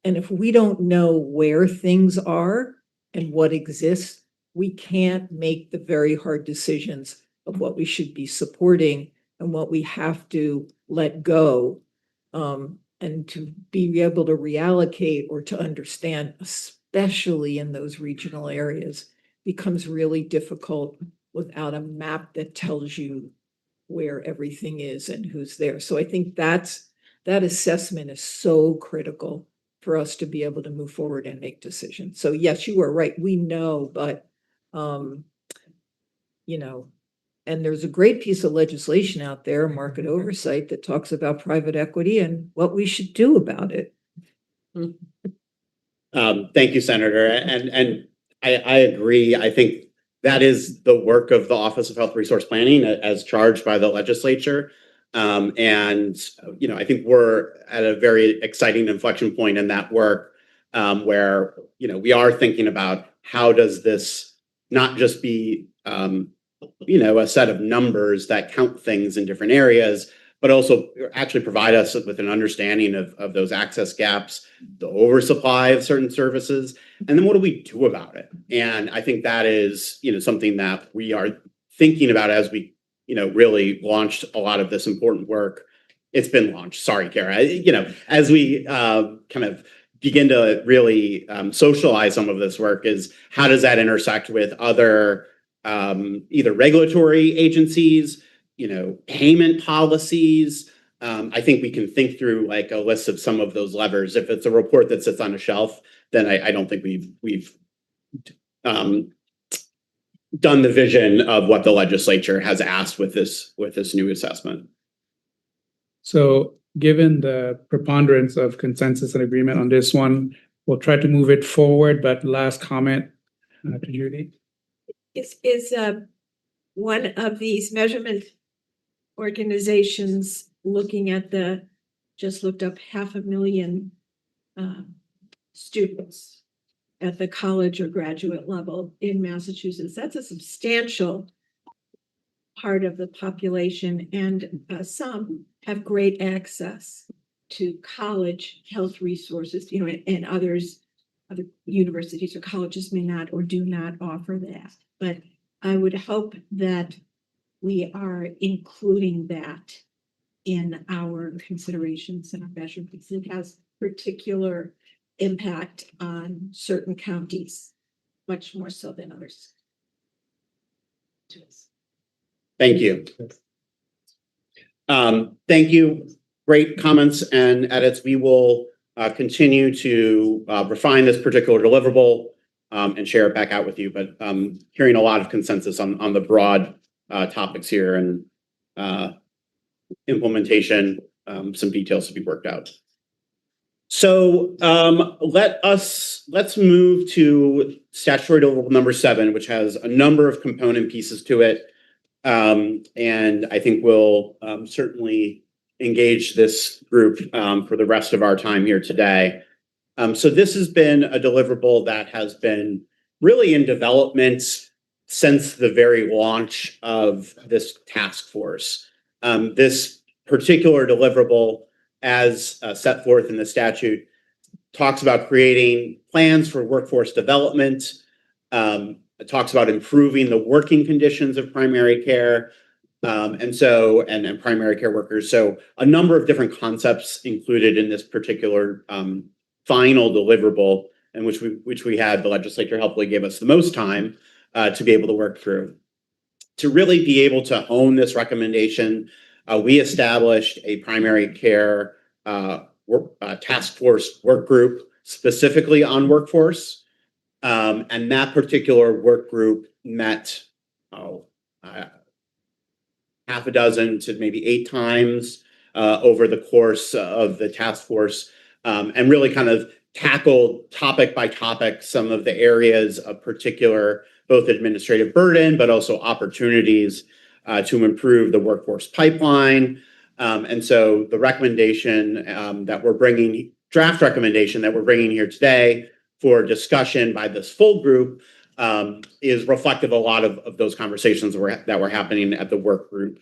And if we don't know where things are and what exists, we can't make the very hard decisions of what we should be supporting and what we have to let go, and to be able to reallocate or to understand, especially in those regional areas, becomes really difficult without a map that tells you where everything is and who's there. So I think that assessment is so critical for us to be able to move forward and make decisions. So yes, you are right. We know, but and there's a great piece of legislation out there, market oversight, that talks about private equity and what we should do about it. Thank you, Senator. And I agree. I think that is the work of the Office of Health Resource Planning as charged by the legislature. And I think we're at a very exciting inflection point in that work, where, we are thinking about how does this not just be, a set of numbers that count things in different areas, but also actually provide us with an understanding of those access gaps, the oversupply of certain services, and then what do we do about it? And I think that is, something that we are thinking about as we, really launched a lot of this important work. It's been launched. Sorry, Kara. As we kind of begin to really socialize some of this work, is how does that intersect with other either regulatory agencies, payment policies. I think we can think through like a list of some of those levers. If it's a report that sits on a shelf, then I don't think we've done the vision of what the legislature has asked with this new assessment. So given the preponderance of consensus and agreement on this one, we'll try to move it forward, but last comment to Judy. Is one of these measurement organizations looking at just looked up 500,000 students at the college or graduate level in Massachusetts? That's a substantial part of the population, and some have great access to college health resources, and other universities or colleges may not or do not offer that. But I would hope that we are including that in our considerations and our measurements. It has particular impact on certain counties, much more so than others. Thank you. Thank you. Great comments and edits. We will continue to refine this particular deliverable and share it back out with you. But hearing a lot of consensus on the broad topics here and implementation, some details to be worked out. So let's move to statutory deliverable number 7, which has a number of component pieces to it. And I think we'll certainly engage this group for the rest of our time here today. So this has been a deliverable that has been really in development since the very launch of this task force. This particular deliverable as set forth in the statute, talks about creating plans for workforce development. It talks about improving the working conditions of primary care, and primary care workers. So a number of different concepts included in this particular final deliverable, and which we had, the legislature helpfully gave us the most time to be able to work through. To really be able to hone this recommendation, we established a primary care task force work group specifically on workforce. And that particular work group met half a dozen to maybe 8 times over the course of the task force, and really kind of tackled topic by topic some of the areas of particular both administrative burden, but also opportunities to improve the workforce pipeline. And so the recommendation draft recommendation that we're bringing here today for discussion by this full group is reflective of a lot of those conversations that were happening at the work group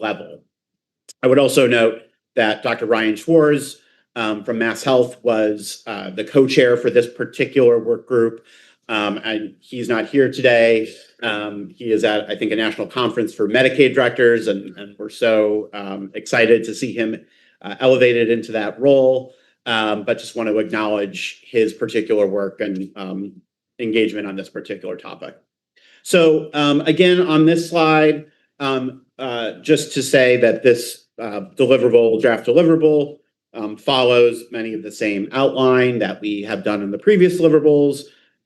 level. I would also note that Dr. Ryan Schwartz from Mass Health was the co-chair for this particular work group. And he's not here today. He is at, I think, a national conference for Medicaid directors, and we're so excited to see him elevated into that role. But just want to acknowledge his particular work and engagement on this particular topic. So again, on this slide, just to say that this draft deliverable follows many of the same outline that we have done in the previous deliverables: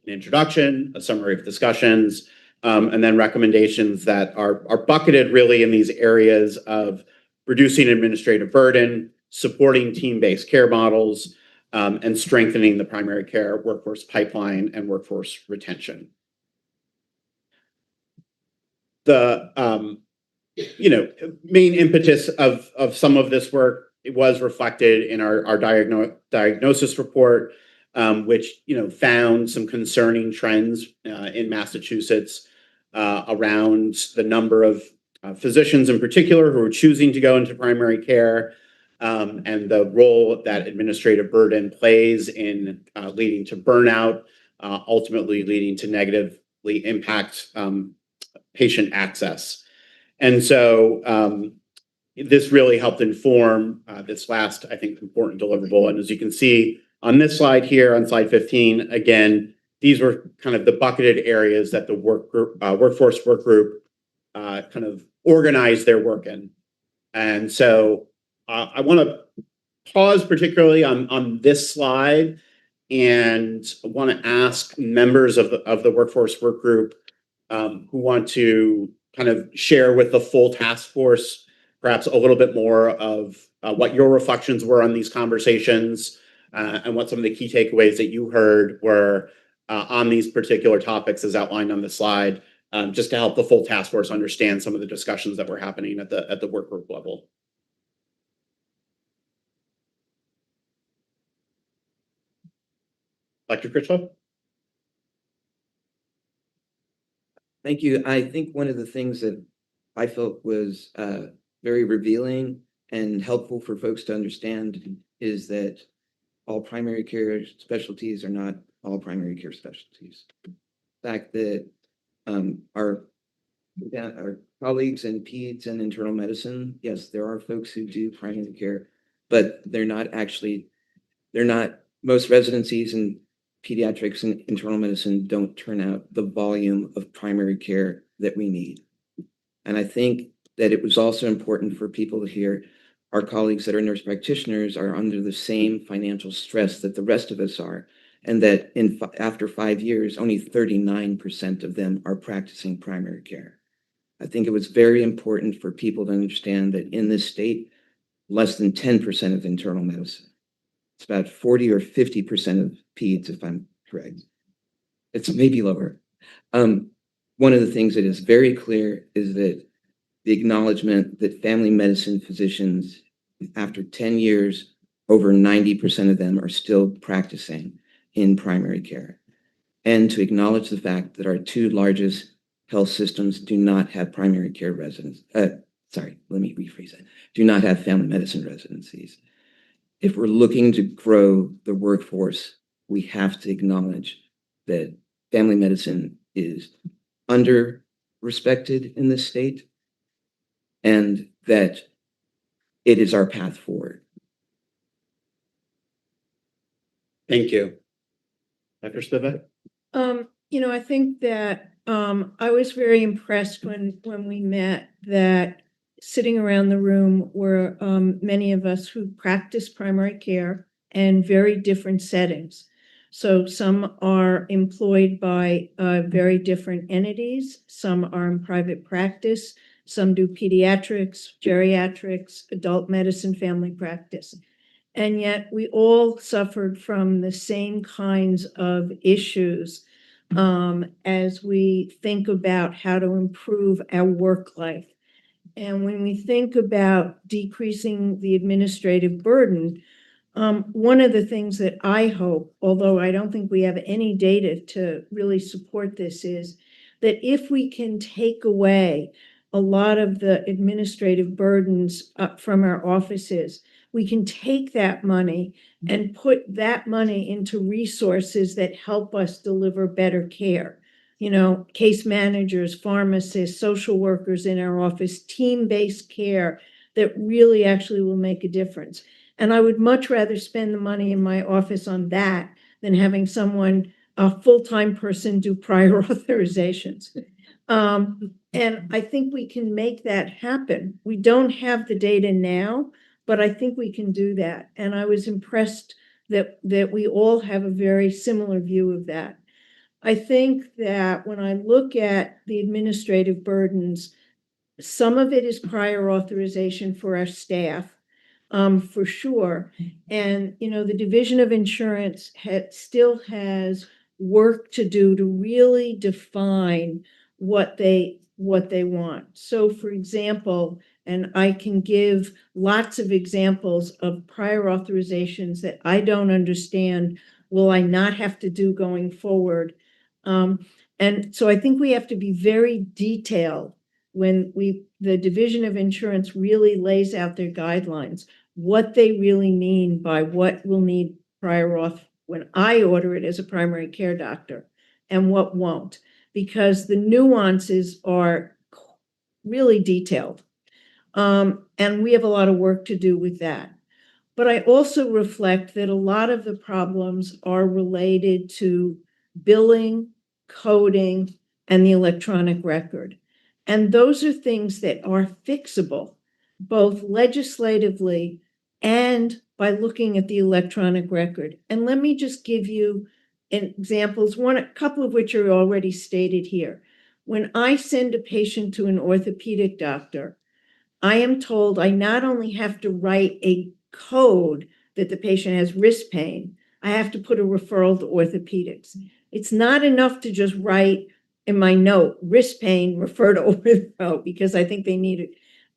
an introduction, a summary of discussions, and then recommendations that are bucketed really in these areas of reducing administrative burden, supporting team-based care models, and strengthening the primary care workforce pipeline and workforce retention. The main impetus of some of this work, it was reflected in our diagnosis report, which found some concerning trends in Massachusetts around the number of physicians in particular who are choosing to go into primary care, and the role that administrative burden plays in leading to burnout, ultimately leading to negatively impact patient access. And so this really helped inform this last, I think, important deliverable. And as you can see on this slide here, on slide 15, again, these were kind of the bucketed areas that the workforce work group kind of organized their work in. And so I want to pause particularly on this slide and want to ask members of the workforce work group who want to kind of share with the full task force perhaps a little bit more of what your reflections were on these conversations, and what some of the key takeaways that you heard were on these particular topics as outlined on the slide, just to help the full task force understand some of the discussions that were happening at the work group level. Dr. Critchlow? Thank you. I think one of the things that I felt was very revealing and helpful for folks to understand is that all primary care specialties are not all primary care specialties. The fact that our colleagues in peds and internal medicine, yes, there are folks who do primary care, but most residencies in pediatrics and internal medicine don't turn out the volume of primary care that we need. And I think that it was also important for people to hear our colleagues that are nurse practitioners are under the same financial stress that the rest of us are, and that after 5 years, only 39% of them are practicing primary care. I think it was very important for people to understand that in this state, less than 10% of internal medicine. It's about 40 or 50% of peds, if I'm correct. It's maybe lower. One of the things that is very clear is that the acknowledgement that family medicine physicians, after 10 years, over 90% of them are still practicing in primary care. And to acknowledge the fact that our 2 largest health systems do not have primary care residents. Let me rephrase that. Do not have family medicine residencies. if we're looking to grow the workforce, we have to acknowledge that family medicine is under respected in this state and that it is our path forward. Thank you. Dr. Spivak? I think that I was very impressed when we met that sitting around the room were many of us who practice primary care in very different settings. So some are employed by very different entities, some are in private practice, some do pediatrics, geriatrics, adult medicine, family practice. And yet we all suffered from the same kinds of issues as we think about how to improve our work life. And when we think about decreasing the administrative burden, one of the things that I hope, although I don't think we have any data to really support this, is that if we can take away a lot of the administrative burdens from our offices, we can take that money and put that money into resources that help us deliver better care. Case managers, pharmacists, social workers in our office, team-based care that really actually will make a difference. And I would much rather spend the money in my office on that than having someone, a full-time person, do prior authorizations. And I think we can make that happen. We don't have the data now, but I think we can do that. And I was impressed that we all have a very similar view of that. I think that when I look at the administrative burdens, some of it is prior authorization for our staff, for sure. And, the Division of Insurance still has work to do to really define what they want. So, for example, and I can give lots of examples of prior authorizations that I don't understand, will I not have to do going forward? And so I think we have to be very detailed when the Division of Insurance really lays out their guidelines, what they really mean by what will need prior auth when I order it as a primary care doctor and what won't, because the nuances are really detailed. And we have a lot of work to do with that. But I also reflect that a lot of the problems are related to billing, coding, and the electronic record. And those are things that are fixable, both legislatively and by looking at the electronic record. And let me just give you examples, a couple of which are already stated here. When I send a patient to an orthopedic doctor, I am told I not only have to write a code that the patient has wrist pain, I have to put a referral to orthopedics. It's not enough to just write in my note, wrist pain, refer to ortho, because I think they need it.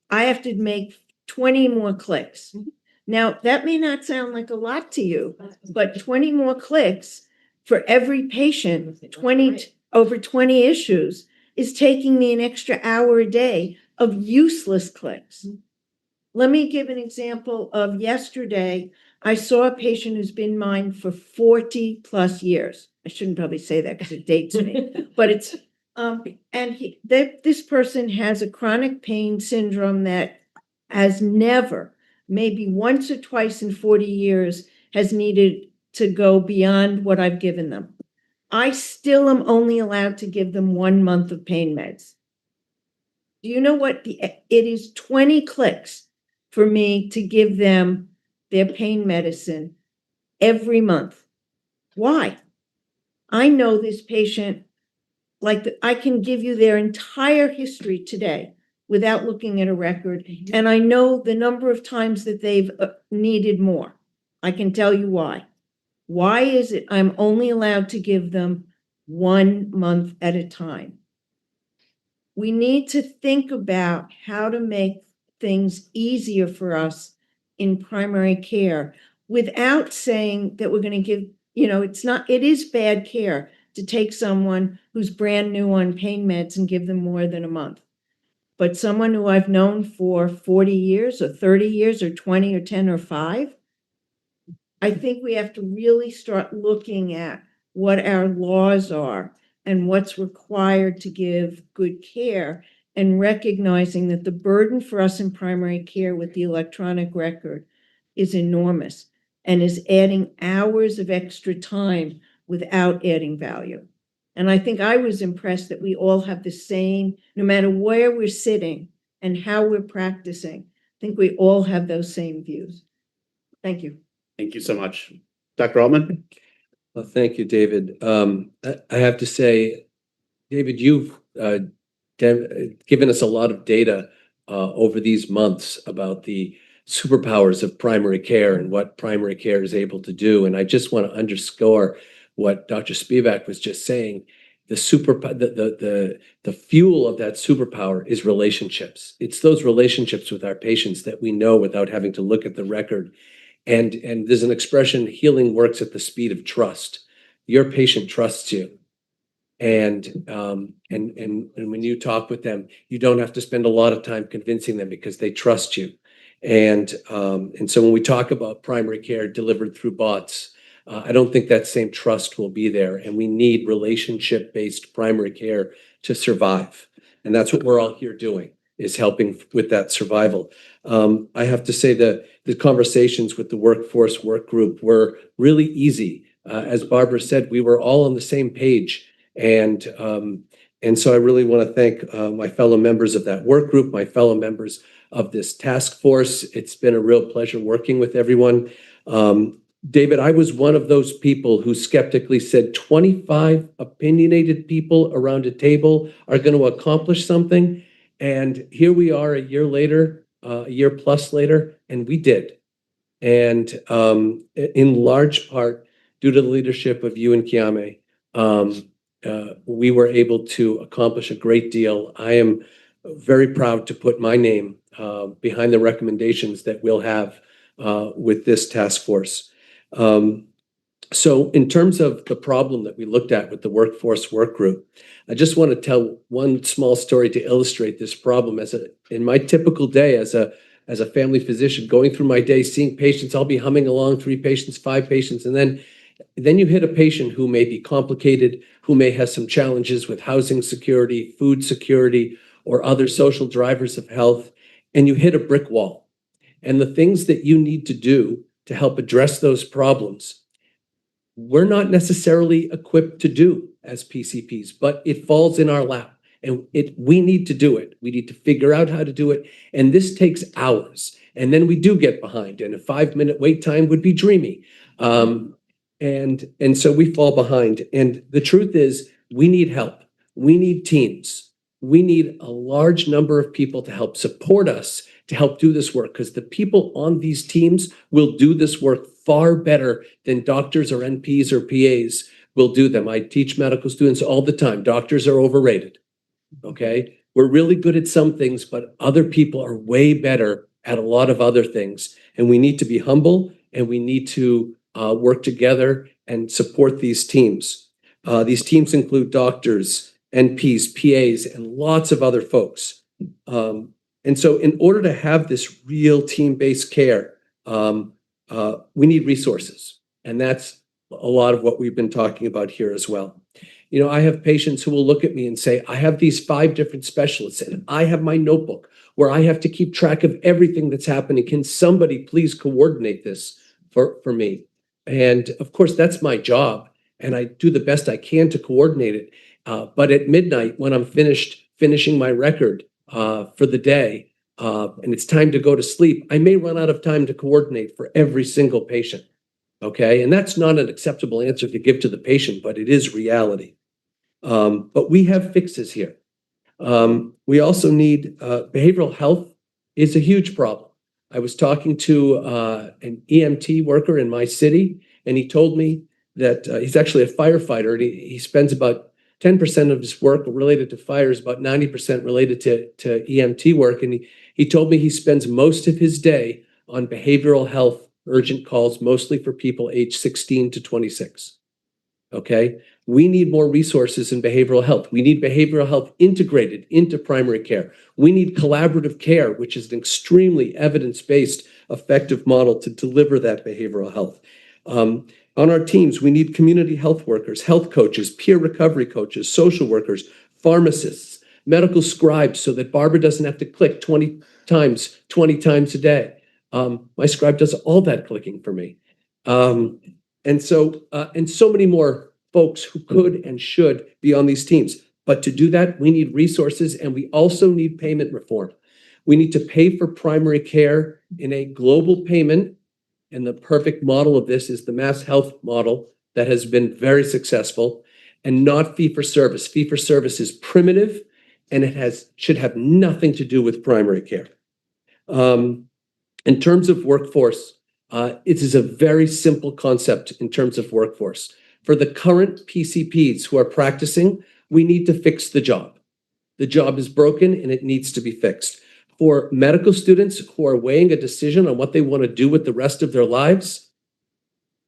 I have to make 20 more clicks. Now, that may not sound like a lot to you, but 20 more clicks for every patient, over 20 issues, is taking me an extra hour a day of useless clicks. Let me give an example of yesterday. I saw a patient who's been mine for 40 plus years. I shouldn't probably say that because it dates me, but it's, this person has a chronic pain syndrome that has never, maybe once or twice in 40 years, has needed to go beyond what I've given them. I still am only allowed to give them 1 month of pain meds. Do you know what it is? 20 clicks for me to give them their pain medicine every month. Why? I know this patient, I can give you their entire history today without looking at a record. And I know the number of times that they've needed more. I can tell you why. Why is it I'm only allowed to give them 1 month at a time? We need to think about how to make things easier for us in primary care without saying that we're going to give, it is bad care to take someone who's brand new on pain meds and give them more than a month. But someone who I've known for 40 years or 30 years or 20 or 10 or 5, I think we have to really start looking at what our laws are and what's required to give good care, and recognizing that the burden for us in primary care with the electronic record is enormous and is adding hours of extra time without adding value. And I think I was impressed that we all have the same, no matter where we're sitting and how we're practicing, I think we all have those same views. Thank you. Thank you so much. Dr. Altman? Well, thank you, David. I have to say, David, you've given us a lot of data over these months about the superpowers of primary care and what primary care is able to do. And I just want to underscore what Dr. Spivak was just saying. The fuel of that superpower is relationships. It's those relationships with our patients that we know without having to look at the record. And there's an expression, healing works at the speed of trust. Your patient trusts you. And when you talk with them, you don't have to spend a lot of time convincing them because they trust you. And so when we talk about primary care delivered through bots, I don't think that same trust will be there. And we need relationship-based primary care to survive. And that's what we're all here doing, is helping with that survival. I have to say the conversations with the workforce work group were really easy. As Barbara said, we were all on the same page. And so I really want to thank my fellow members of that work group, my fellow members of this task force. It's been a real pleasure working with everyone. David, I was one of those people who skeptically said 25 opinionated people around a table are going to accomplish something. And here we are a year later, a year plus later, and we did. And in large part, due to the leadership of you and Kiame, we were able to accomplish a great deal. I am very proud to put my name behind the recommendations that we'll have with this task force. So in terms of the problem that we looked at with the workforce work group, I just want to tell one small story to illustrate this problem. In my typical day as a family physician, going through my day, seeing patients, I'll be humming along, 3 patients, 5 patients, and then you hit a patient who may be complicated, who may have some challenges with housing security, food security, or other social drivers of health, and you hit a brick wall. And the things that you need to do to help address those problems, we're not necessarily equipped to do as PCPs, but it falls in our lap. And we need to do it. We need to figure out how to do it. And this takes hours. And then we do get behind. And a 5-minute wait time would be dreamy. And so we fall behind. And the truth is, we need help. We need teams. We need a large number of people to help support us, to help do this work, because the people on these teams will do this work far better than doctors or NPs or PAs will do them. I teach medical students all the time. Doctors are overrated. Okay? We're really good at some things, but other people are way better at a lot of other things. And we need to be humble, and we need to work together and support these teams. These teams include doctors, NPs, PAs, and lots of other folks. And so in order to have this real team-based care, we need resources. And that's a lot of what we've been talking about here as well. You know, I have patients who will look at me and say, I have these 5 different specialists, and I have my notebook where I have to keep track of everything that's happening. Can somebody please coordinate this for me? And of course, that's my job, and I do the best I can to coordinate it. But at midnight, when I'm finishing my record for the day, and it's time to go to sleep, I may run out of time to coordinate for every single patient. Okay, and that's not an acceptable answer to give to the patient, but it is reality. But we have fixes here. We also need behavioral health is a huge problem. I was talking to an EMT worker in my city, and he told me that he's actually a firefighter, and he spends about 10% of his work related to fires, about 90% related to EMT work. And he told me he spends most of his day on behavioral health urgent calls, mostly for people aged 16 to 26. Okay, we need more resources in behavioral health. We need behavioral health integrated into primary care. We need collaborative care, which is an extremely evidence-based, effective model to deliver that behavioral health. On our teams, we need community health workers, health coaches, peer recovery coaches, social workers, pharmacists, medical scribes, so that Barbara doesn't have to click 20 times a day. My scribe does all that clicking for me. And so many more folks who could and should be on these teams. But to do that, we need resources, and we also need payment reform. We need to pay for primary care in a global payment. And the perfect model of this is the Mass Health model that has been very successful, and not fee for service. Fee for service is primitive, and should have nothing to do with primary care. In terms of workforce, it is a very simple concept in terms of workforce. For the current PCPs who are practicing, we need to fix the job. The job is broken and it needs to be fixed. For medical students who are weighing a decision on what they want to do with the rest of their lives,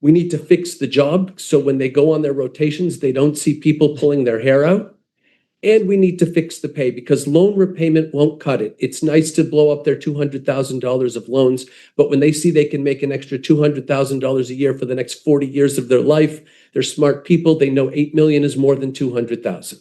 we need to fix the job so when they go on their rotations, they don't see people pulling their hair out. And we need to fix the pay, because loan repayment won't cut it. It's nice to blow up their $200,000 of loans, but when they see they can make an extra $200,000 a year for the next 40 years of their life, they're smart people. They know 8 million is more than 200,000.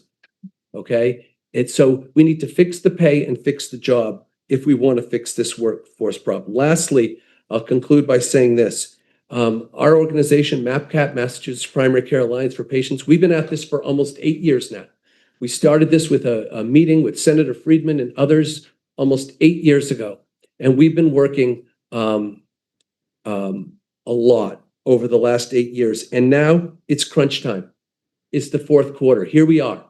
Okay? And so we need to fix the pay and fix the job if we want to fix this workforce problem. Lastly, I'll conclude by saying this. Our organization, MAPCAP, Massachusetts Primary Care Alliance for Patients, we've been at this for almost 8 years now. We started this with a meeting with Senator Friedman and others almost 8 years ago. And we've been working a lot over the last 8 years. And now it's crunch time. It's the fourth quarter. Here we are.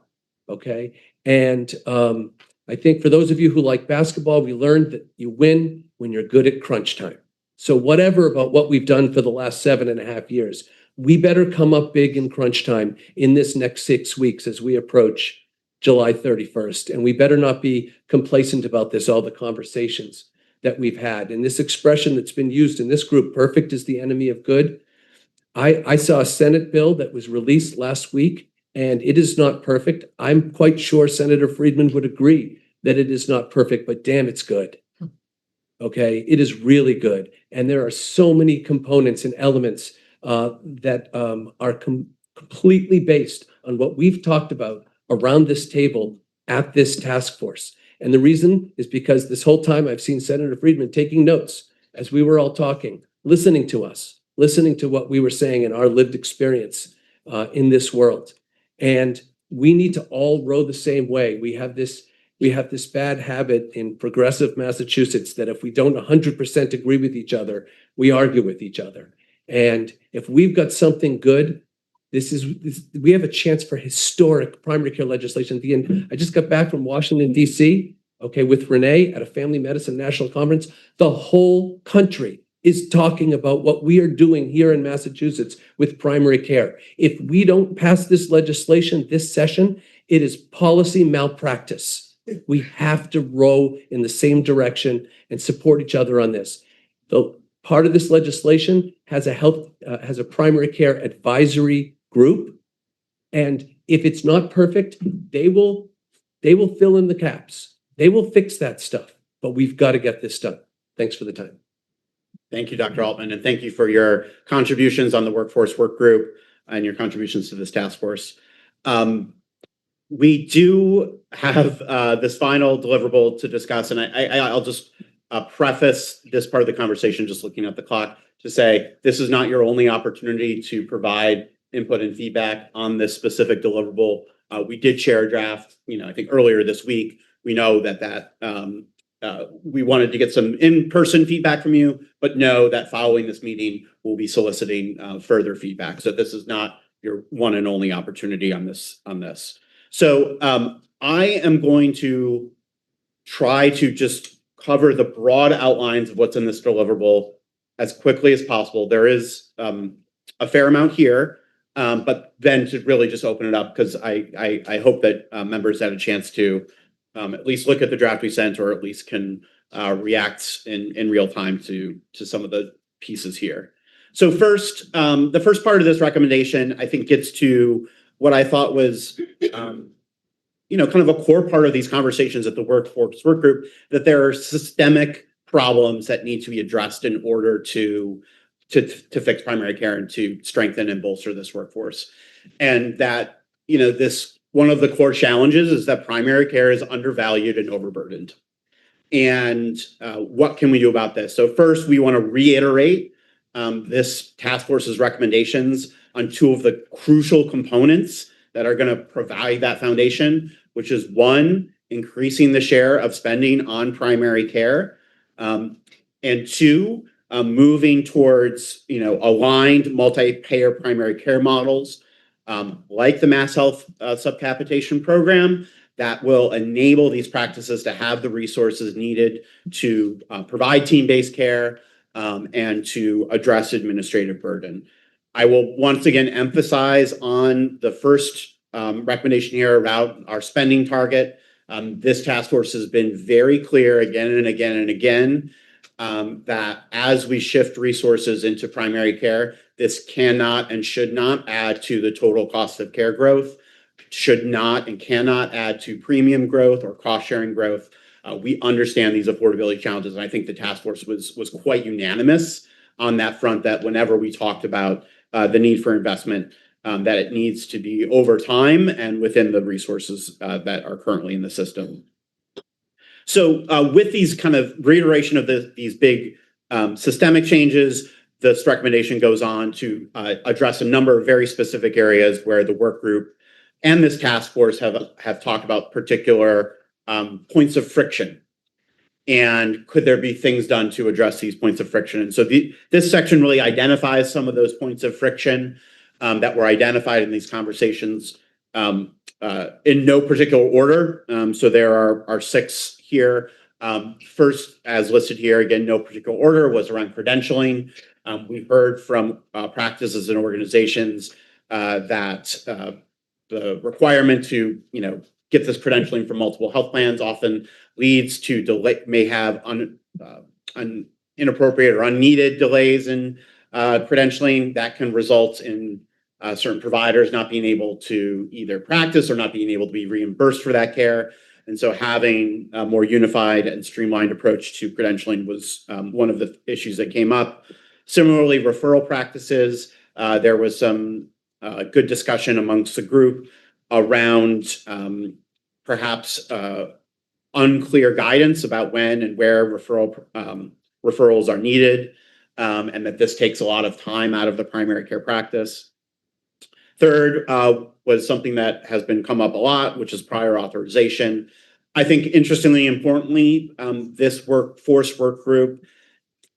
Okay. And I think for those of you who like basketball, we learned that you win when you're good at crunch time. So whatever about what we've done for the last 7.5 years, we better come up big in crunch time in this next 6 weeks as we approach July 31st. And we better not be complacent about this, all the conversations that we've had. And this expression that's been used in this group, perfect is the enemy of good. I saw a Senate bill that was released last week, and it is not perfect. I'm quite sure Senator Friedman would agree that it is not perfect, but damn, it's good. Okay, it is really good. And there are so many components and elements that are completely based on what we've talked about around this table at this task force. And the reason is because this whole time I've seen Senator Friedman taking notes as we were all talking, listening to us, listening to what we were saying in our lived experience in this world. And we need to all row the same way. We have this bad habit in progressive Massachusetts that if we don't 100% agree with each other, we argue with each other. And if we've got something good, we have a chance for historic primary care legislation at the end. I just got back from Washington, D.C., okay, with Renee at a Family Medicine National Conference. The whole country is talking about what we are doing here in Massachusetts with primary care. If we don't pass this legislation this session, it is policy malpractice. We have to row in the same direction and support each other on this. The part of this legislation has a primary care advisory group, and if it's not perfect, they will fill in the gaps. They will fix that stuff, but we've got to get this done. Thanks for the time. Thank you, Dr. Altman, and thank you for your contributions on the workforce work group and your contributions to this task force. We do have this final deliverable to discuss, and I'll just preface this part of the conversation, just looking at the clock, to say this is not your only opportunity to provide input and feedback on this specific deliverable. We did share a draft, I think earlier this week. We know that we wanted to get some in-person feedback from you, but know that following this meeting, we'll be soliciting further feedback. So this is not your one and only opportunity on this. So I am going to try to just cover the broad outlines of what's in this deliverable as quickly as possible. There is a fair amount here, but then to really just open it up, because I hope that members had a chance to at least look at the draft we sent, or at least can react in real time to some of the pieces here. So first, the first part of this recommendation, I think, gets to what I thought was, kind of a core part of these conversations at the workforce work group, that there are systemic problems that need to be addressed in order to to fix primary care and to strengthen and bolster this workforce. And that, one of the core challenges is that primary care is undervalued and overburdened. And what can we do about this? So first, we want to reiterate this task force's recommendations on two of the crucial components that are going to provide that foundation, which is one, increasing the share of spending on primary care, and two, moving towards aligned multi-payer primary care models, like the Mass Health subcapitation program, that will enable these practices to have the resources needed to provide team-based care and to address administrative burden. I will once again emphasize on the first recommendation here about our spending target. This task force has been very clear again and again and again that as we shift resources into primary care, this cannot and should not add to the total cost of care growth, should not and cannot add to premium growth or cost-sharing growth. We understand these affordability challenges, and I think the task force was quite unanimous on that front, that whenever we talked about the need for investment, that it needs to be over time and within the resources that are currently in the system. So with these kind of reiteration of these big systemic changes, this recommendation goes on to address a number of very specific areas where the work group and this task force have talked about particular points of friction. And could there be things done to address these points of friction? And so this section really identifies some of those points of friction that were identified in these conversations in no particular order. So there are 6 here. First, as listed here, again, no particular order, was around credentialing. We've heard from practices and organizations that the requirement to get this credentialing from multiple health plans often leads to delay, may have inappropriate or unneeded delays in credentialing that can result in certain providers not being able to either practice or not being able to be reimbursed for that care. And so having a more unified and streamlined approach to credentialing was one of the issues that came up. Similarly, referral practices, there was some good discussion amongst the group around perhaps unclear guidance about when and where referrals are needed, and that this takes a lot of time out of the primary care practice. Third was something that has been come up a lot, which is prior authorization. I think interestingly, importantly, this workforce work group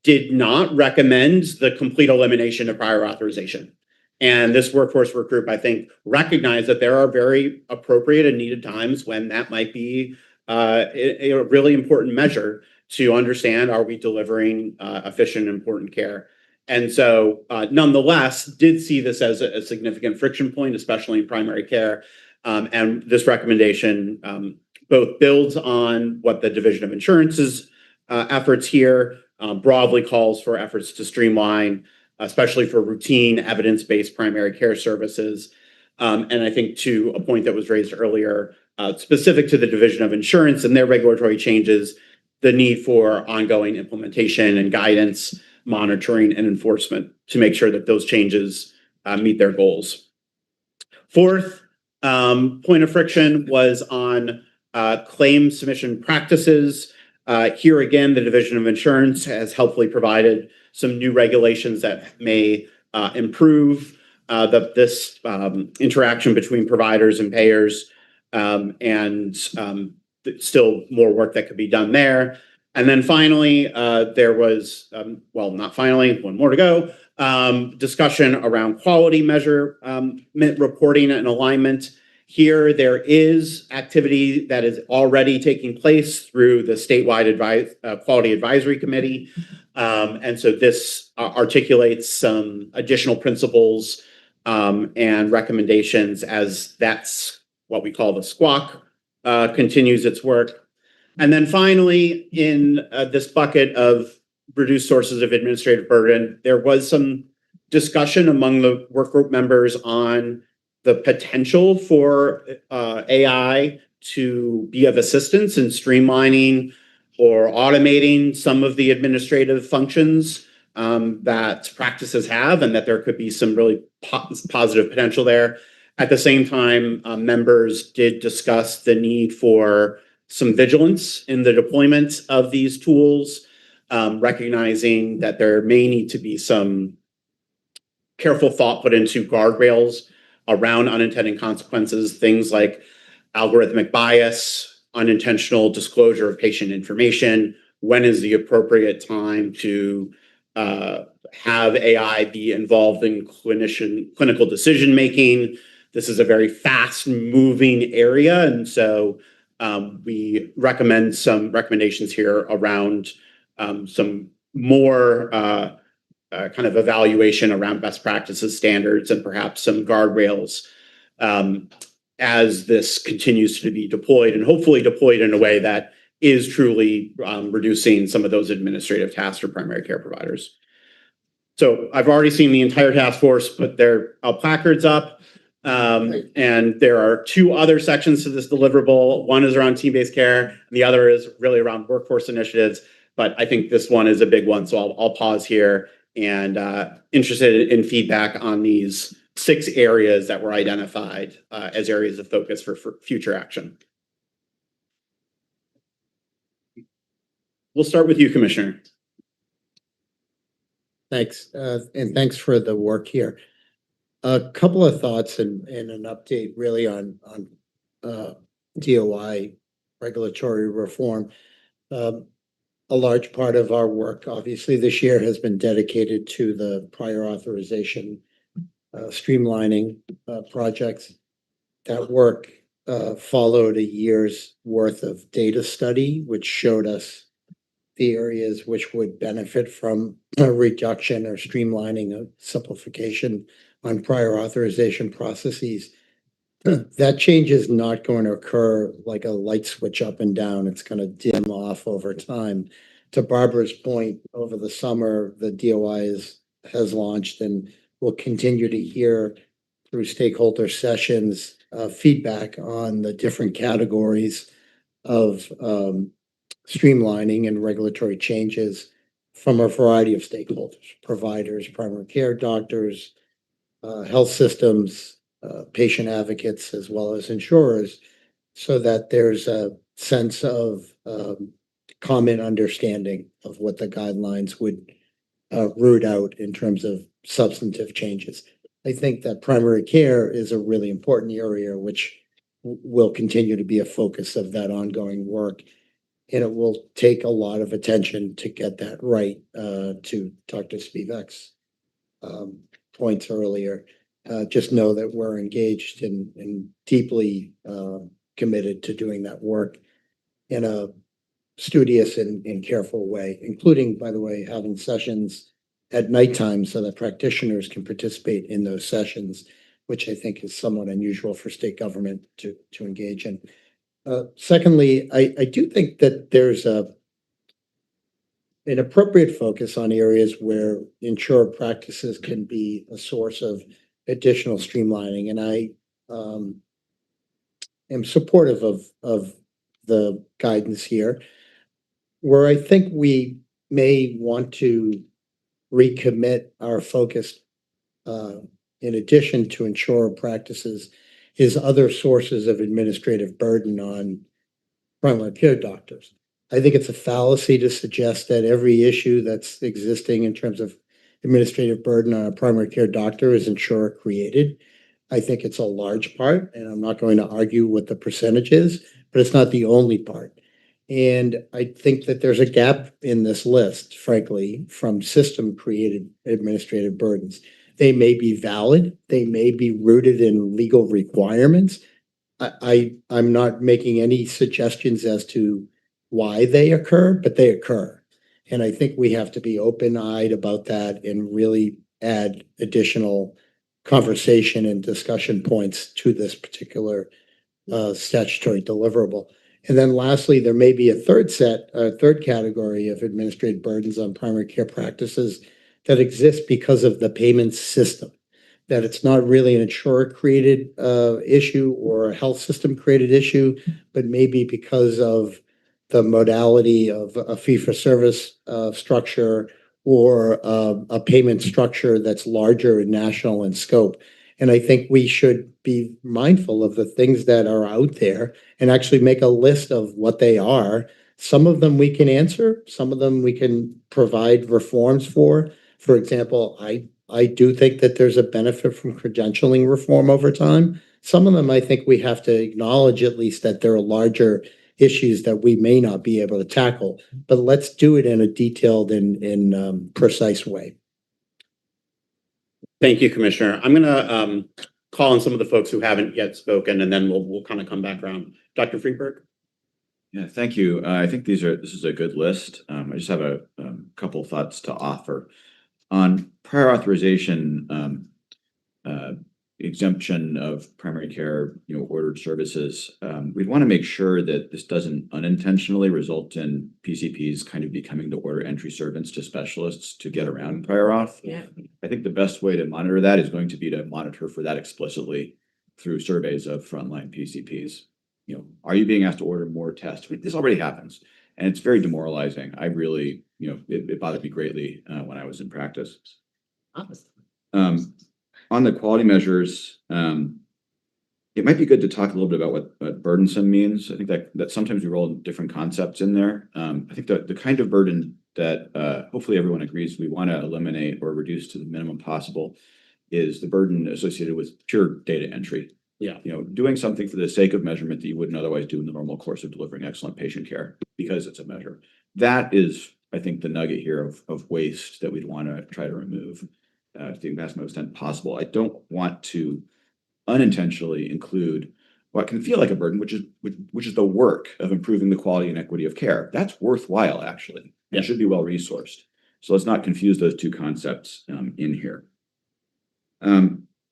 did not recommend the complete elimination of prior authorization. And this workforce work group, I think, recognized that there are very appropriate and needed times when that might be a really important measure to understand, are we delivering efficient and important care? And so nonetheless, did see this as a significant friction point, especially in primary care. And this recommendation both builds on what the Division of Insurance's efforts here, broadly calls for efforts to streamline, especially for routine evidence-based primary care services. And I think to a point that was raised earlier, specific to the Division of Insurance and their regulatory changes, the need for ongoing implementation and guidance, monitoring and enforcement to make sure that those changes meet their goals. Fourth point of friction was on claim submission practices. Here again, the Division of Insurance has helpfully provided some new regulations that may improve this interaction between providers and payers, and still more work that could be done there. And then finally, there was, well, not finally, one more to go, discussion around quality measure reporting and alignment. Here, there is activity that is already taking place through the statewide Quality Advisory Committee. And so this articulates some additional principles and recommendations as that's what we call the SQUAC continues its work. And then finally, in this bucket of reduced sources of administrative burden, there was some discussion among the work group members on the potential for AI to be of assistance in streamlining or automating some of the administrative functions that practices have, and that there could be some really positive potential there. At the same time, members did discuss the need for some vigilance in the deployment of these tools, recognizing that there may need to be some careful thought put into guardrails around unintended consequences, things like algorithmic bias, unintentional disclosure of patient information. When is the appropriate time to have AI be involved in clinical decision making? This is a very fast moving area, and so we recommend some recommendations here around some more kind of evaluation around best practices standards and perhaps some guardrails as this continues to be deployed, and hopefully deployed in a way that is truly reducing some of those administrative tasks for primary care providers. So I've already seen the entire task force put their placards up. And there are two other sections to this deliverable. One is around team-based care, and the other is really around workforce initiatives. But I think this one is a big one, so I'll pause here and interested in feedback on these 6 areas that were identified as areas of focus for future action. We'll start with you, Commissioner. Thanks, and thanks for the work here. A couple of thoughts and an update really on DOI regulatory reform. A large part of our work, obviously, this year has been dedicated to the prior authorization streamlining projects. That work followed a year's worth of data study, which showed us the areas which would benefit from a reduction or streamlining of simplification on prior authorization processes. That change is not going to occur like a light switch up and down. It's going to dim off over time. To Barbara's point, over the summer, the DOI has launched, and we'll continue to hear through stakeholder sessions feedback on the different categories of streamlining and regulatory changes from a variety of stakeholders, providers, primary care doctors, health systems, patient advocates, as well as insurers, so that there's a sense of common understanding of what the guidelines would root out in terms of substantive changes. I think that primary care is a really important area, which will continue to be a focus of that ongoing work. And it will take a lot of attention to get that right, to Dr. Spivak's points earlier. Just know that we're engaged and deeply committed to doing that work in a studious and careful way, including, by the way, having sessions at nighttime so that practitioners can participate in those sessions, which I think is somewhat unusual for state government to engage in. Secondly, I do think that there's an appropriate focus on areas where insurer practices can be a source of additional streamlining, and I am supportive of the guidance here, where I think we may want to recommit our focus, in addition to insurer practices, is other sources of administrative burden on primary care doctors. I think it's a fallacy to suggest that every issue that's existing in terms of administrative burden on a primary care doctor is insurer created. I think it's a large part, and I'm not going to argue what the percentage is, but it's not the only part. And I think that there's a gap in this list, frankly, from system-created administrative burdens. They may be valid, they may be rooted in legal requirements. I'm not making any suggestions as to why they occur, but they occur. And I think we have to be open-eyed about that and really add additional conversation and discussion points to this particular statutory deliverable. And then lastly, there may be a third category of administrative burdens on primary care practices that exist because of the payment system, that it's not really an insurer-created issue or a health system-created issue, but maybe because of the modality of a fee-for-service structure or a payment structure that's larger and national in scope. And I think we should be mindful of the things that are out there and actually make a list of what they are. Some of them we can answer, some of them we can provide reforms for. For example, I do think that there's a benefit from credentialing reform over time. Some of them I think we have to acknowledge at least that there are larger issues that we may not be able to tackle, but let's do it in a detailed and precise way. Thank you, Commissioner. I'm gonna call on some of the folks who haven't yet spoken, and then we'll kind of come back around. Dr. Friedberg? Yeah, thank you. I think this is a good list. I just have a couple thoughts to offer. On prior authorization exemption of primary care, ordered services, we'd want to make sure that this doesn't unintentionally result in PCPs kind of becoming the order entry servants to specialists to get around prior auth. Yeah. I think the best way to monitor that is going to be to monitor for that explicitly through surveys of frontline PCPs. Are you being asked to order more tests? This already happens, and it's very demoralizing. I really, it bothered me greatly when I was in practice. On the quality measures, it might be good to talk a little bit about what burdensome means. I think that sometimes we roll different concepts in there. I think the kind of burden that hopefully everyone agrees we want to eliminate or reduce to the minimum possible is the burden associated with pure data entry. Yeah. Doing something for the sake of measurement that you wouldn't otherwise do in the normal course of delivering excellent patient care because it's a measure. That is, I think, the nugget here of waste that we'd want to try to remove to the maximum extent possible. I don't want to unintentionally include what can feel like a burden, which is the work of improving the quality and equity of care. That's worthwhile, actually, and should be well resourced. So let's not confuse those two concepts in here.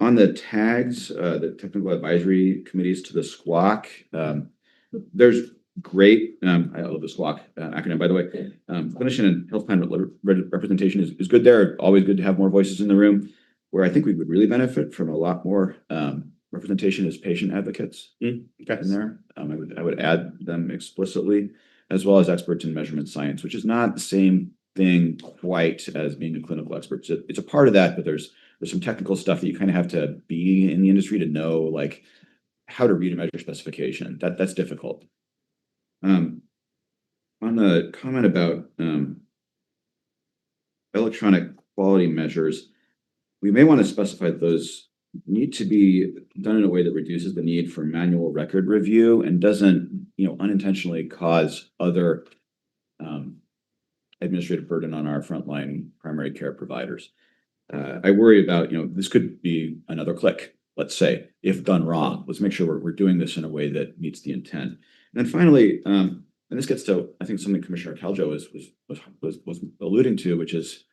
On the tags, the technical advisory committees to the SQUAC, there's great, I love the SQUAC acronym, by the way. Clinician and health plan representation is good there. Always good to have more voices in the room. Where I think we would really benefit from a lot more representation is patient advocates in there. I would add them explicitly, as well as experts in measurement science, which is not the same thing quite as being a clinical expert. So it's a part of that, but there's some technical stuff that you kind of have to be in the industry to know, like how to read a measure specification. That's difficult. On the comment about electronic quality measures, we may want to specify that those need to be done in a way that reduces the need for manual record review and doesn't, unintentionally cause other administrative burden on our frontline primary care providers. I worry about, this could be another click, let's say, if done wrong. Let's make sure we're doing this in a way that meets the intent. And then finally, and this gets to, I think, something Commissioner Caljo was alluding to, which is,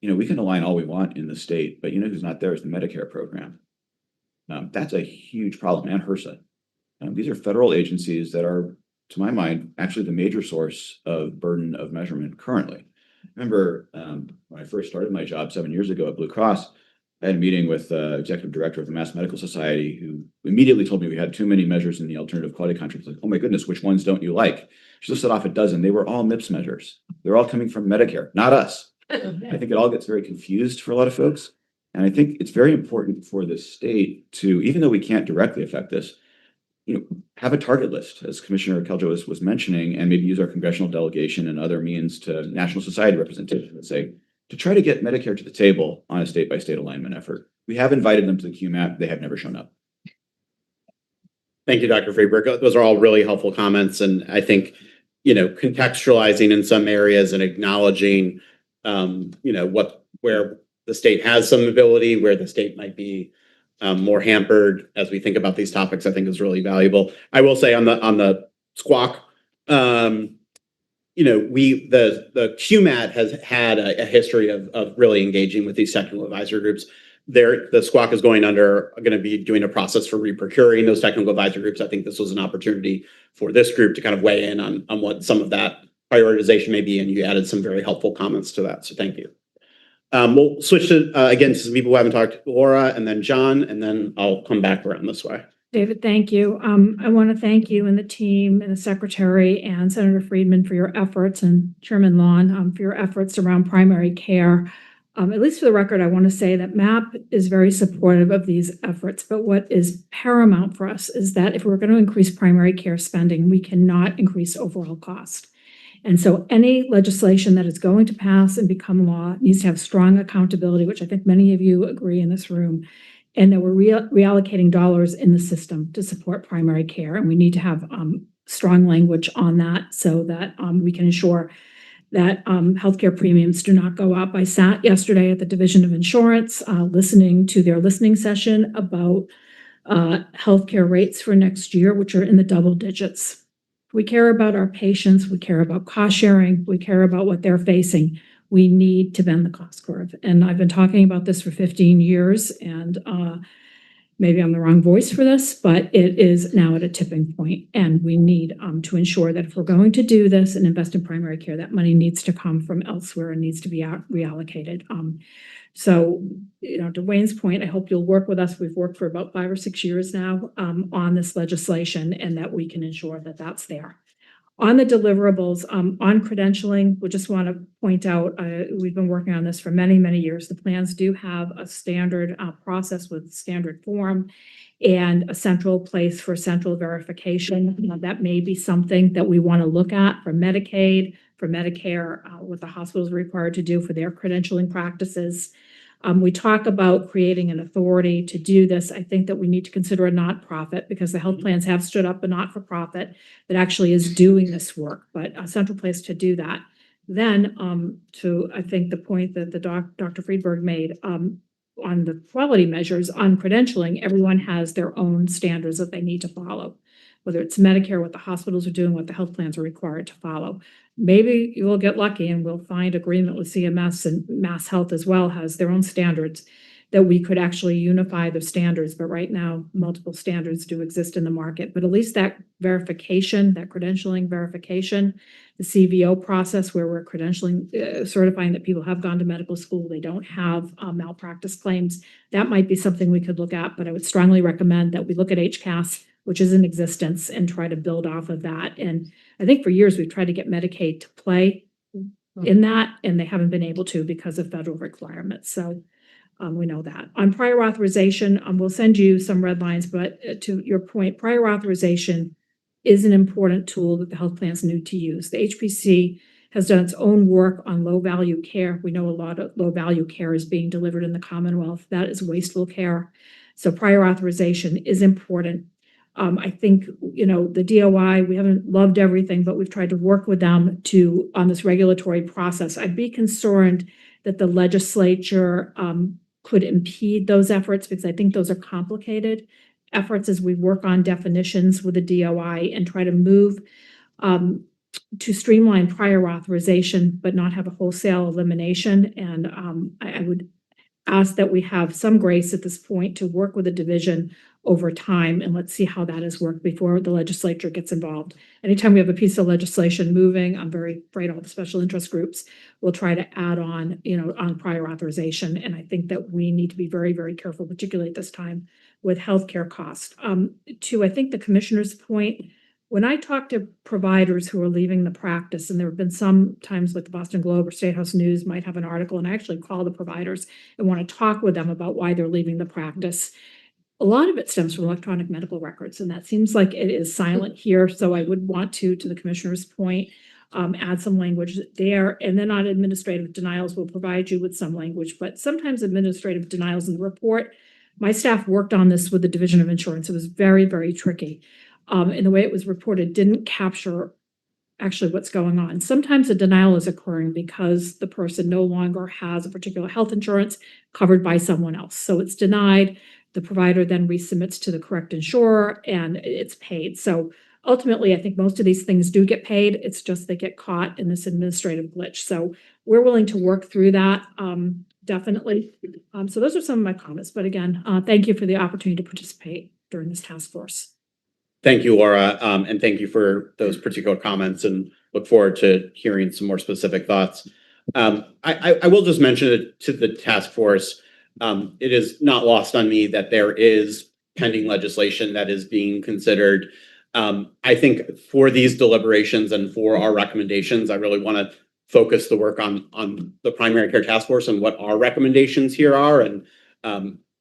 we can align all we want in the state, but who's not there is the Medicare program. That's a huge problem, and HRSA. These are federal agencies that are, to my mind, actually the major source of burden of measurement currently. Remember, when I first started my job 7 years ago at Blue Cross, I had a meeting with the executive director of the Mass Medical Society, who immediately told me we had too many measures in the alternative quality contracts. Like, oh my goodness, which ones don't you like? She listed off a dozen. They were all MIPS measures. They're all coming from Medicare, not us. I think it all gets very confused for a lot of folks. And I think it's very important for the state to, even though we can't directly affect this, have a target list, as Commissioner Caljo was mentioning, and maybe use our congressional delegation and other means to national society representation and say, to try to get Medicare to the table on a state-by-state alignment effort. We have invited them to the QMAP. They have never shown up. Thank you, Dr. Friedberg. Those are all really helpful comments. And I think, contextualizing in some areas and acknowledging, where the state has some ability, where the state might be more hampered as we think about these topics, I think is really valuable. I will say on the SQUAC, the QMAT has had a history of really engaging with these technical advisory groups. The SQUAC is going to be doing a process for reprocuring those technical advisory groups. I think this was an opportunity for this group to kind of weigh in on what some of that prioritization may be, and you added some very helpful comments to that. So thank you. We'll switch to, again, to some people who haven't talked, Laura and then John, and then I'll come back around this way. David, thank you. I want to thank you and the team and the secretary and Senator Friedman for your efforts and Chairman Lawn for your efforts around primary care. At least for the record, I want to say that MAP is very supportive of these efforts, but what is paramount for us is that if we're going to increase primary care spending, we cannot increase overall cost. And so any legislation that is going to pass and become law needs to have strong accountability, which I think many of you agree in this room, and that we're reallocating dollars in the system to support primary care. And we need to have strong language on that so that we can ensure that healthcare premiums do not go up. I sat yesterday at the Division of Insurance, listening to their listening session about healthcare rates for next year, which are in the double digits. We care about our patients, we care about cost sharing, we care about what they're facing. We need to bend the cost curve. And I've been talking about this for 15 years, and maybe I'm the wrong voice for this, but it is now at a tipping point, and we need to ensure that if we're going to do this and invest in primary care, that money needs to come from elsewhere and needs to be reallocated. So, to Wayne's point, I hope you'll work with us. We've worked for about 5 or 6 years now on this legislation, and that we can ensure that that's there. On the deliverables, on credentialing, we just want to point out, we've been working on this for many, many years. The plans do have a standard process with standard form and a central place for central verification. That may be something that we want to look at for Medicaid, for Medicare, what the hospitals are required to do for their credentialing practices. We talk about creating an authority to do this. I think that we need to consider a not-profit, because the health plans have stood up a not-for-profit that actually is doing this work, but a central place to do that. Then to, I think, the point that Dr. Friedberg made on the quality measures on credentialing, everyone has their own standards that they need to follow, whether it's Medicare, what the hospitals are doing, what the health plans are required to follow. Maybe you will get lucky and we'll find agreement with CMS, and Mass Health as well has their own standards that we could actually unify the standards. But right now, multiple standards do exist in the market. But at least that verification, that credentialing verification, the CVO process where we're credentialing, certifying that people have gone to medical school, they don't have malpractice claims, that might be something we could look at. But I would strongly recommend that we look at HCAS, which is in existence, and try to build off of that. And I think for years we've tried to get Medicaid to play in that, and they haven't been able to because of federal requirements. So we know that. On prior authorization, we'll send you some red lines, but to your point, prior authorization is an important tool that the health plans need to use. The HPC has done its own work on low-value care. We know a lot of low-value care is being delivered in the Commonwealth. That is wasteful care. So prior authorization is important. I think, the DOI, we haven't loved everything, but we've tried to work with them on this regulatory process. I'd be concerned that the legislature could impede those efforts, because I think those are complicated efforts as we work on definitions with the DOI and try to move to streamline prior authorization, but not have a wholesale elimination. And I would ask that we have some grace at this point to work with the division over time, and let's see how that has worked before the legislature gets involved. Anytime we have a piece of legislation moving, I'm very afraid all the special interest groups will try to add on, on prior authorization. And I think that we need to be very, very careful, particularly at this time with healthcare costs. To, I think, the commissioner's point, when I talk to providers who are leaving the practice, and there have been some times like the Boston Globe or State House News might have an article, and I actually call the providers and want to talk with them about why they're leaving the practice. A lot of it stems from electronic medical records, and that seems like it is silent here. So I would want to the commissioner's point, add some language there. And then on administrative denials, we'll provide you with some language, but sometimes administrative denials in the report, my staff worked on this with the Division of Insurance. It was very, very tricky. And the way it was reported didn't capture actually what's going on. Sometimes a denial is occurring because the person no longer has a particular health insurance covered by someone else. So it's denied. The provider then resubmits to the correct insurer and it's paid. So ultimately, I think most of these things do get paid. It's just they get caught in this administrative glitch. So we're willing to work through that, definitely. So those are some of my comments. But again, thank you for the opportunity to participate during this task force. Thank you, Laura, and thank you for those particular comments, and look forward to hearing some more specific thoughts. I will just mention it to the task force. It is not lost on me that there is pending legislation that is being considered. I think for these deliberations and for our recommendations, I really want to focus the work on the primary care task force and what our recommendations here are. And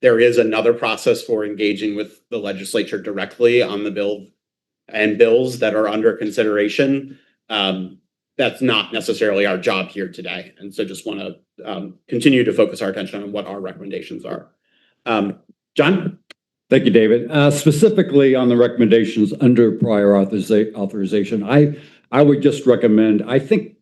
there is another process for engaging with the legislature directly on the bill and bills that are under consideration. That's not necessarily our job here today. And so just want to continue to focus our attention on what our recommendations are. John? Thank you, David. Specifically on the recommendations under prior authorization, I would just recommend, I think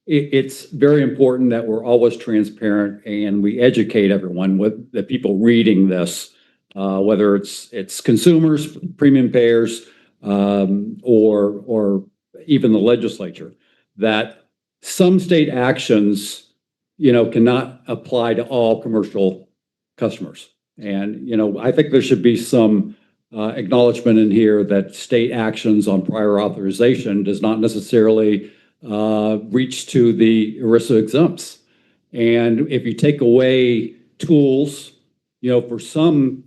it's very important that we're always transparent and we educate everyone, with the people reading this, whether it's consumers, premium payers, or even the legislature, that some state actions, cannot apply to all commercial customers. And, I think there should be some acknowledgement in here that state actions on prior authorization does not necessarily reach to the ERISA exempts. And if you take away tools, for some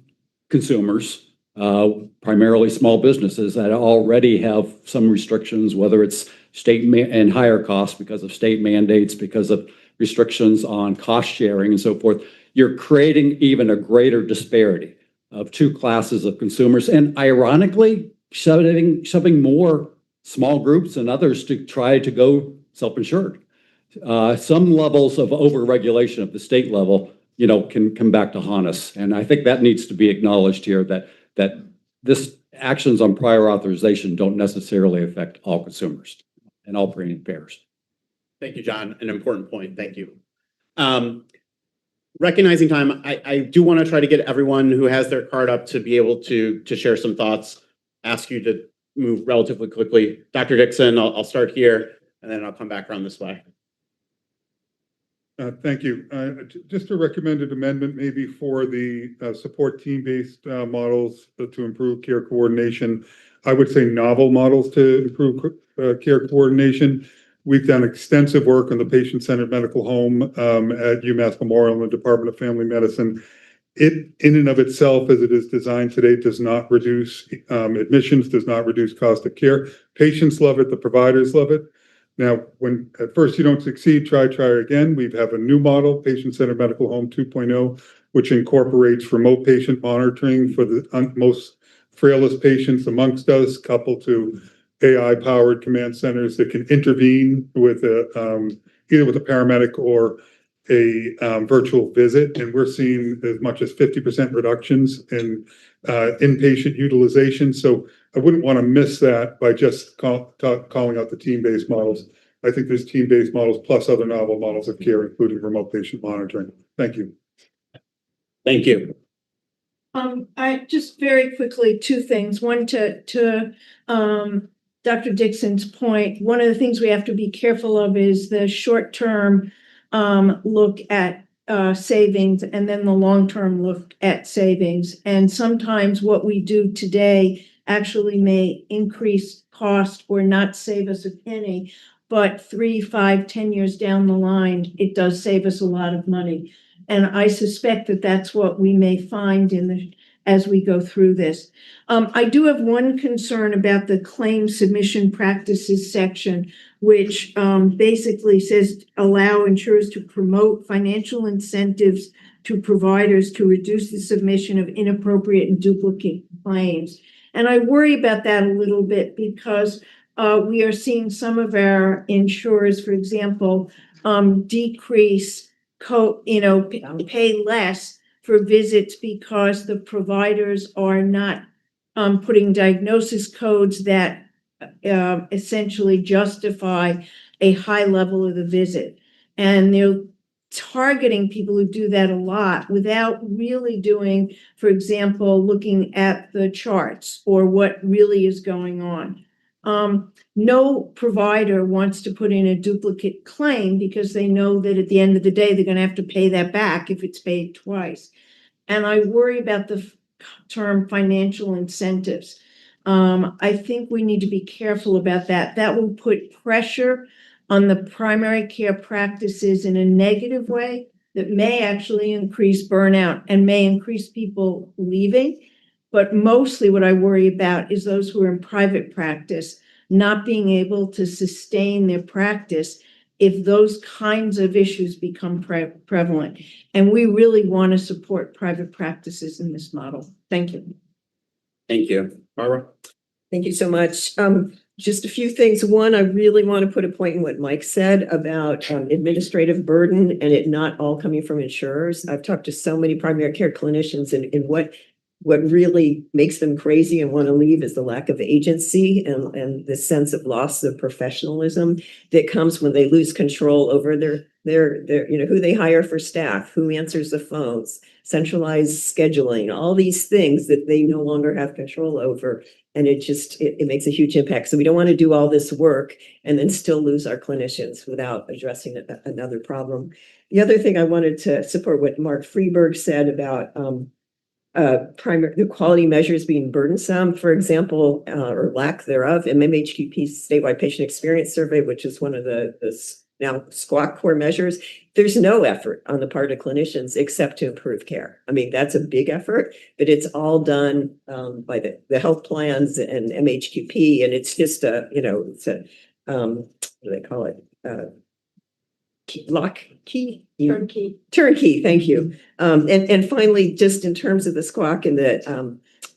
consumers, primarily small businesses that already have some restrictions, whether it's state and higher costs because of state mandates, because of restrictions on cost sharing and so forth, you're creating even a greater disparity of two classes of consumers. And ironically, shoving more small groups and others to try to go self-insured. Some levels of overregulation at the state level, can come back to haunt us. And I think that needs to be acknowledged here, that this actions on prior authorization don't necessarily affect all consumers and all premium payers. Thank you, John. An important point. Thank you. Recognizing time, I do want to try to get everyone who has their card up to be able to share some thoughts. Ask you to move relatively quickly. Dr. Dixon, I'll start here, and then I'll come back around this way. Thank you. Just a recommended amendment maybe for the support team-based models to improve care coordination. I would say novel models to improve care coordination. We've done extensive work on the patient-centered medical home at UMass Memorial and the Department of Family Medicine. It, in and of itself, as it is designed today, does not reduce admissions, does not reduce cost of care. Patients love it, the providers love it. Now, when at first you don't succeed, try again. We have a new model, Patient-Centered Medical Home 2.0, which incorporates remote patient monitoring for the most frailest patients amongst us, coupled to AI-powered command centers that can intervene with either with a paramedic or a virtual visit. And we're seeing as much as 50% reductions in inpatient utilization. So I wouldn't want to miss that by just calling out the team-based models. I think there's team-based models plus other novel models of care, including remote patient monitoring. Thank you. Thank you. I just very quickly, two things. One, to Dr. Dixon's point, one of the things we have to be careful of is the short-term look at savings and then the long-term look at savings. And sometimes what we do today actually may increase cost or not save us a penny, but 3, 5, 10 years down the line, it does save us a lot of money. And I suspect that that's what we may find as we go through this. I do have one concern about the claim submission practices section, which basically says allow insurers to promote financial incentives to providers to reduce the submission of inappropriate and duplicate claims. And I worry about that a little bit because we are seeing some of our insurers, for example, decrease, pay less for visits because the providers are not putting diagnosis codes that essentially justify a high level of the visit. And they're targeting people who do that a lot without really doing, for example, looking at the charts or what really is going on. No provider wants to put in a duplicate claim because they know that at the end of the day, they're going to have to pay that back if it's paid twice. And I worry about the term financial incentives. I think we need to be careful about that. That will put pressure on the primary care practices in a negative way that may actually increase burnout and may increase people leaving But mostly what I worry about is those who are in private practice not being able to sustain their practice if those kinds of issues become prevalent. And we really want to support private practices in this model. Thank you. Thank you. Barbara? Thank you so much. Just a few things. One, I really want to put a point in what Mike said about administrative burden and it not all coming from insurers. I've talked to so many primary care clinicians and what really makes them crazy and want to leave is the lack of agency and the sense of loss of professionalism that comes when they lose control over their who they hire for staff, who answers the phones, centralized scheduling, all these things that they no longer have control over. And it makes a huge impact. So we don't want to do all this work and then still lose our clinicians without addressing another problem. The other thing I wanted to support what Mark Freeberg said about the quality measures being burdensome, for example, or lack thereof. MMHQP's statewide patient experience survey, which is one of the now SQUAC core measures, there's no effort on the part of clinicians except to improve care. I mean, that's a big effort, but it's all done by the health plans and MHQP, and it's just it's a what do they call it? Turnkey. Thank you. And finally, just in terms of the SQUAC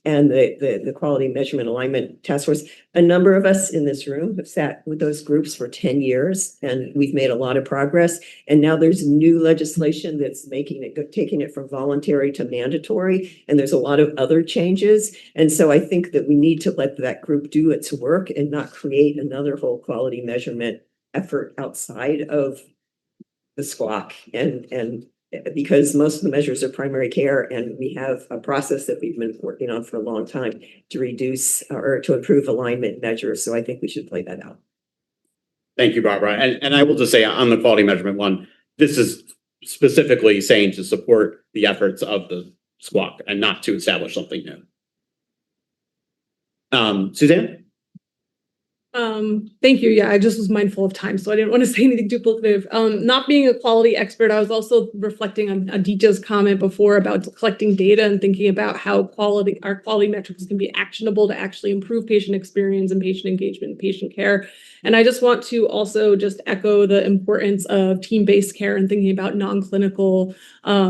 and the quality measurement alignment task force, a number of us in this room have sat with those groups for 10 years and we've made a lot of progress. And now there's new legislation that's taking it from voluntary to mandatory. And there's a lot of other changes. And so I think that we need to let that group do its work and not create another whole quality measurement effort outside of the SQUAC and because most of the measures are primary care and we have a process that we've been working on for a long time to reduce or to improve alignment measures. So I think we should play that out. Thank you, Barbara. And I will just say on the quality measurement one, this is specifically saying to support the efforts of the SQUAC and not to establish something new. Suzanne? Thank you. Yeah, I just was mindful of time, so I didn't want to say anything duplicative. Not being a quality expert, I was also reflecting on Aditya's comment before about collecting data and thinking about how our quality metrics can be actionable to actually improve patient experience and patient engagement and patient care. And I just want to also just echo the importance of team-based care and thinking about non-clinical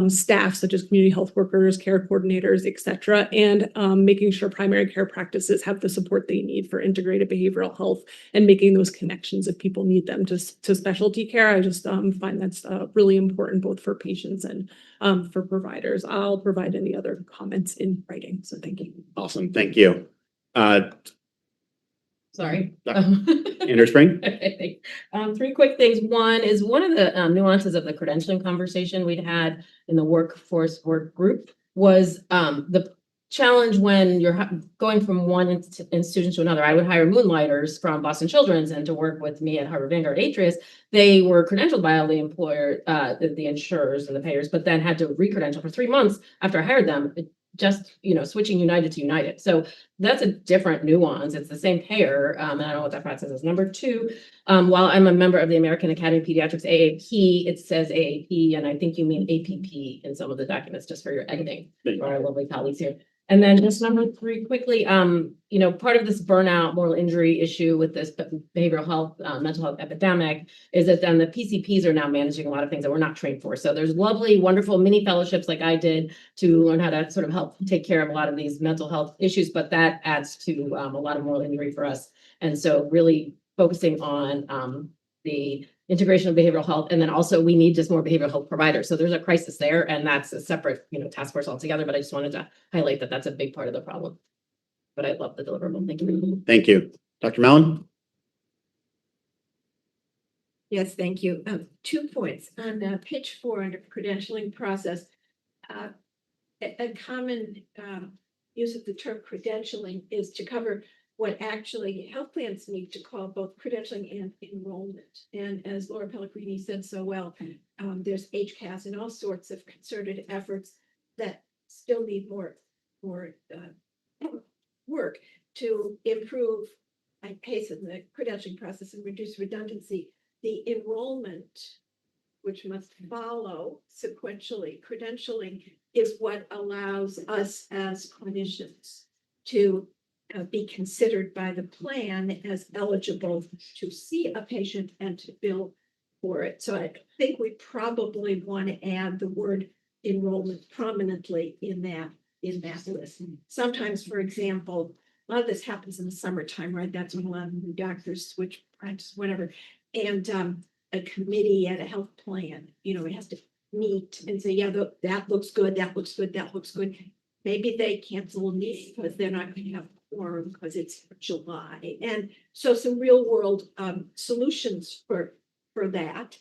staff, such as community health workers, care coordinators, et cetera, and making sure primary care practices have the support they need for integrated behavioral health and making those connections if people need them to specialty care. I just find that's really important both for patients and for providers. I'll provide any other comments in writing. So thank you. Awesome. Thank you. Sorry. Andrew Spring? Okay. Three quick things. One is one of the nuances of the credentialing conversation we'd had in the workforce work group was the challenge when you're going from one institution to another. I would hire moonlighters from Boston Children's and to work with me at Harvard Vanguard Atrius. They were credentialed by all the employer, the insurers and the payers, but then had to re-credential for 3 months after I hired them. Just, switching United to United. So that's a different nuance. It's the same payer. And I don't know what that process is. Number two, while I'm a member of the American Academy of Pediatrics, AAP, it says AAP, and I think you mean APP in some of the documents just for your editing for our lovely colleagues here. And then just number three, quickly, part of this burnout, moral injury issue with this behavioral health, mental health epidemic is that then the PCPs are now managing a lot of things that we're not trained for. So there's lovely, wonderful mini fellowships like I did to learn how to sort of help take care of a lot of these mental health issues, but that adds to a lot of moral injury for us. And so really focusing on the integration of behavioral health. And then also we need just more behavioral health providers. So there's a crisis there and that's a separate, task force altogether. But I just wanted to highlight that that's a big part of the problem. But I love the deliverable. Thank you. Thank you. Dr. Mellon? Yes, thank you. 2 points on page 4 under credentialing process. A common use of the term credentialing is to cover what actually health plans need to call both credentialing and enrollment. And as Laura Pellegrini said so well, there's HCAS and all sorts of concerted efforts that still need more work to improve pace in the credentialing process and reduce redundancy. The enrollment, which must follow sequentially credentialing, is what allows us as clinicians to be considered by the plan as eligible to see a patient and to bill for it. So I think we probably want to add the word enrollment prominently in that list. Sometimes, for example, a lot of this happens in the summertime, right? That's when a lot of new doctors switch practice, whatever. And a committee at a health plan, it has to meet and say, yeah, that looks good, that looks good, that looks good. Maybe they cancel a meeting because they're not going to have a quorum because it's July. And so some real world solutions for that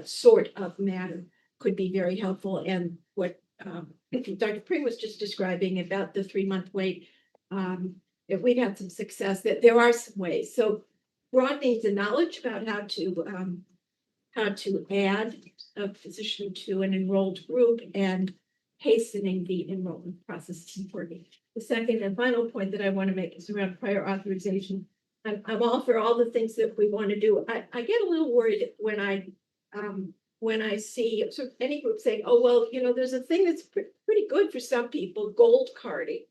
sort of matter could be very helpful. And what Dr. Pring was just describing about the 3-month wait, if we've had some success, that there are some ways. So broadening the knowledge about how to add a physician to an enrolled group and hastening the enrollment process is important. The second and final point that I want to make is around prior authorization. I'm all for all the things that we want to do. I get a little worried when I see sort of any group saying, oh, well, there's a thing that's pretty good for some people, gold carding.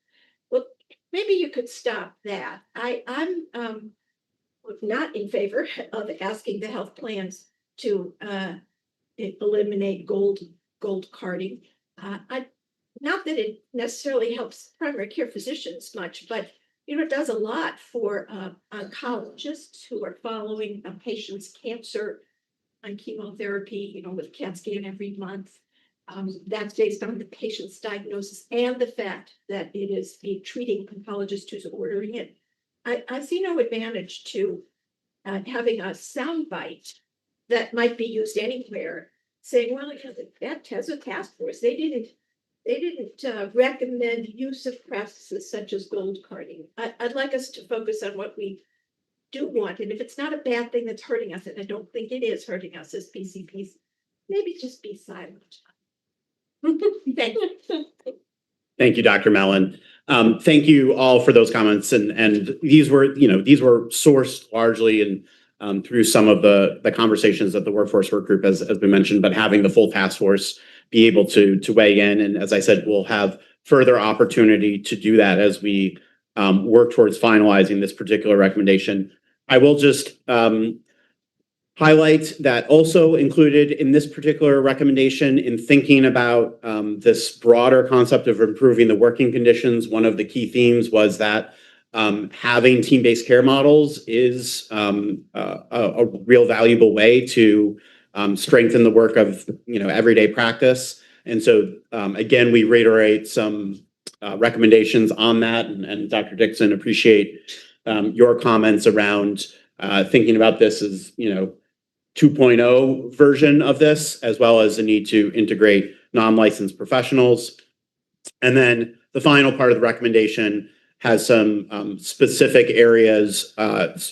Well, maybe you could stop that. I'm not in favor of asking the health plans to eliminate gold carding. Not that it necessarily helps primary care physicians much, but it does a lot for oncologists who are following a patient's cancer on chemotherapy, with CAT scan every month. That's based on the patient's diagnosis and the fact that it is a treating oncologist who's ordering it. I see no advantage to having a soundbite that might be used anywhere, saying, well, that has a task force. They didn't recommend use of practices such as gold carding. I'd like us to focus on what we do want. And if it's not a bad thing that's hurting us, and I don't think it is hurting us as PCPs, maybe just be silent. Thank you. Thank you, Dr. Mellon. Thank you all for those comments. And these were sourced largely through some of the conversations that the workforce work group has been mentioned, but having the full task force be able to weigh in. And as I said, we'll have further opportunity to do that as we work towards finalizing this particular recommendation. I will just highlight that also included in this particular recommendation in thinking about this broader concept of improving the working conditions. One of the key themes was that having team-based care models is a real valuable way to strengthen the work of everyday practice. And so again, we reiterate some recommendations on that, and Dr. Dixon, appreciate your comments around thinking about this as 2.0 version of this, as well as the need to integrate non-licensed professionals. And then the final part of the recommendation has some specific areas,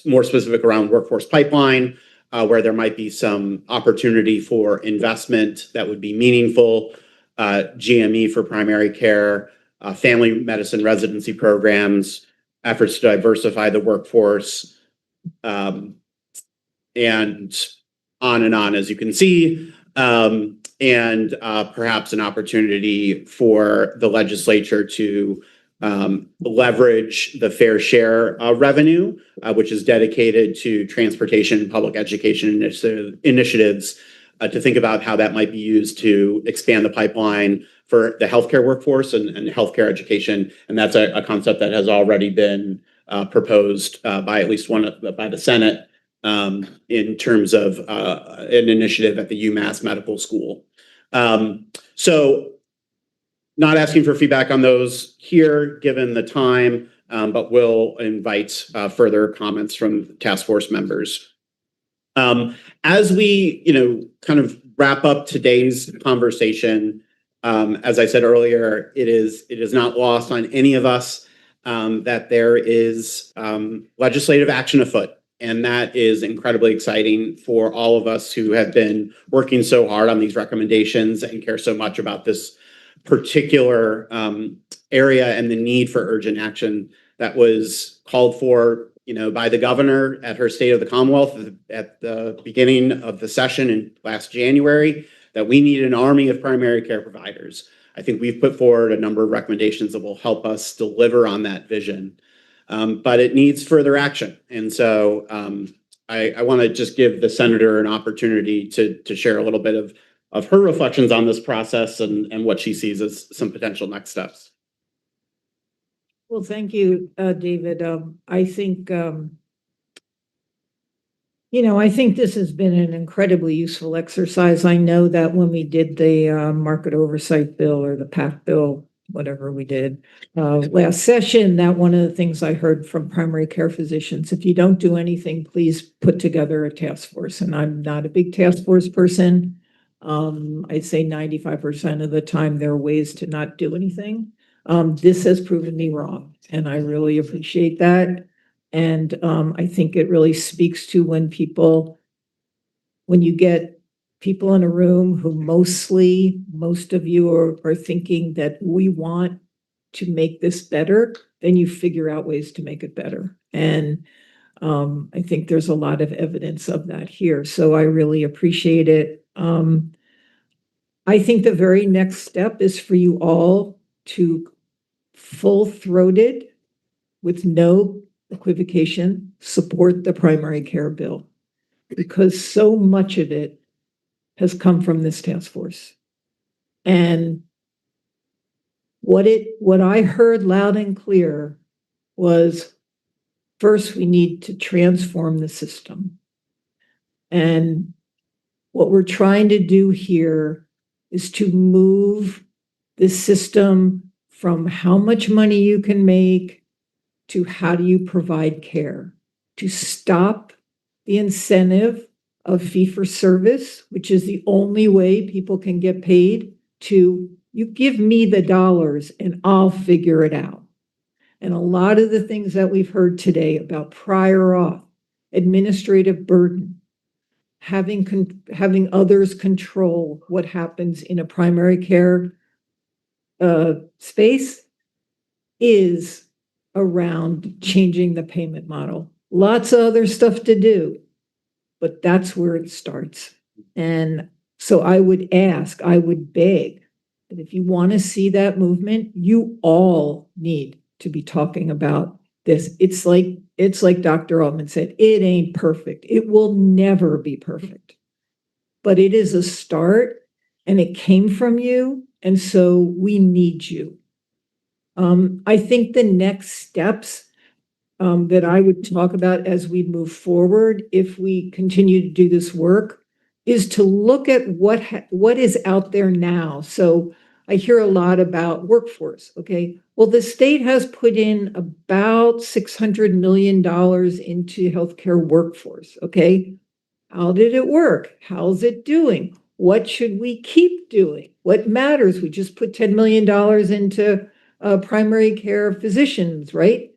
more specific around workforce pipeline, where there might be some opportunity for investment that would be meaningful, GME for primary care, family medicine residency programs, efforts to diversify the workforce, and on, as you can see, and perhaps an opportunity for the legislature to leverage the fair share revenue, which is dedicated to transportation and public education initiatives, to think about how that might be used to expand the pipeline for the healthcare workforce and healthcare education. And that's a concept that has already been proposed by at least by the Senate in terms of an initiative at the UMass Medical School. So not asking for feedback on those here, given the time, but we'll invite further comments from task force members. As we, kind of wrap up today's conversation, as I said earlier, it is not lost on any of us that there is legislative action afoot. And that is incredibly exciting for all of us who have been working so hard on these recommendations and care so much about this particular area and the need for urgent action that was called for, by the governor at her State of the Commonwealth at the beginning of the session in last January, that we need an army of primary care providers. I think we've put forward a number of recommendations that will help us deliver on that vision. But it needs further action. And so I want to just give the senator an opportunity to share a little bit of her reflections on this process and what she sees as some potential next steps. Well, thank you, David. I think, I think this has been an incredibly useful exercise. I know that when we did the market oversight bill or the PAC bill, whatever we did last session, that one of the things I heard from primary care physicians, if you don't do anything, please put together a task force. And I'm not a big task force person. I'd say 95% of the time there are ways to not do anything. This has proven me wrong, and I really appreciate that. And I think it really speaks to when you get people in a room who most of you are thinking that we want to make this better, then you figure out ways to make it better. And I think there's a lot of evidence of that here. So I really appreciate it. I think the very next step is for you all to full-throated, with no equivocation, support the primary care bill, because so much of it has come from this task force. And what I heard loud and clear was, first, we need to transform the system. And what we're trying to do here is to move the system from how much money you can make to how do you provide care, to stop the incentive of fee-for-service, which is the only way people can get paid, to you give me the dollars and I'll figure it out. And a lot of the things that we've heard today about prior auth, administrative burden, having others control what happens in a primary care space is around changing the payment model. Lots of other stuff to do, but that's where it starts. And so I would beg that if you want to see that movement, you all need to be talking about this. It's like Dr. Altman said, it ain't perfect. It will never be perfect, but it is a start and it came from you. And so we need you. I think the next steps that I would talk about as we move forward, if we continue to do this work, is to look at what is out there now. So I hear a lot about workforce. Okay, well, the state has put in about $600 million into healthcare workforce. Okay, how did it work? How's it doing? What should we keep doing? What matters? We just put $10 million into primary care physicians, right?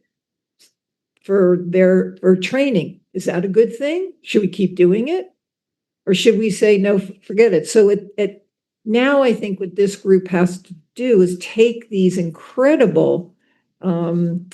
For their training. Is that a good thing? Should we keep doing it? Or should we say, no, forget it? So now I think what this group has to do is take these incredible deliverables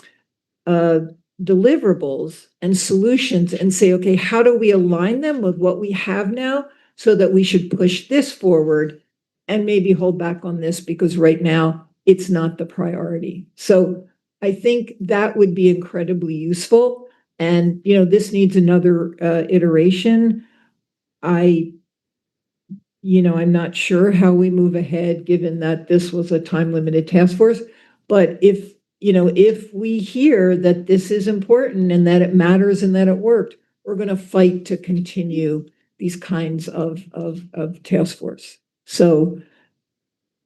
and solutions and say, okay, how do we align them with what we have now so that we should push this forward and maybe hold back on this because right now it's not the priority. So I think that would be incredibly useful. And, this needs another iteration. I'm not sure how we move ahead, given that this was a time-limited task force. But if we hear that this is important and that it matters and that it worked, we're going to fight to continue these kinds of task force. So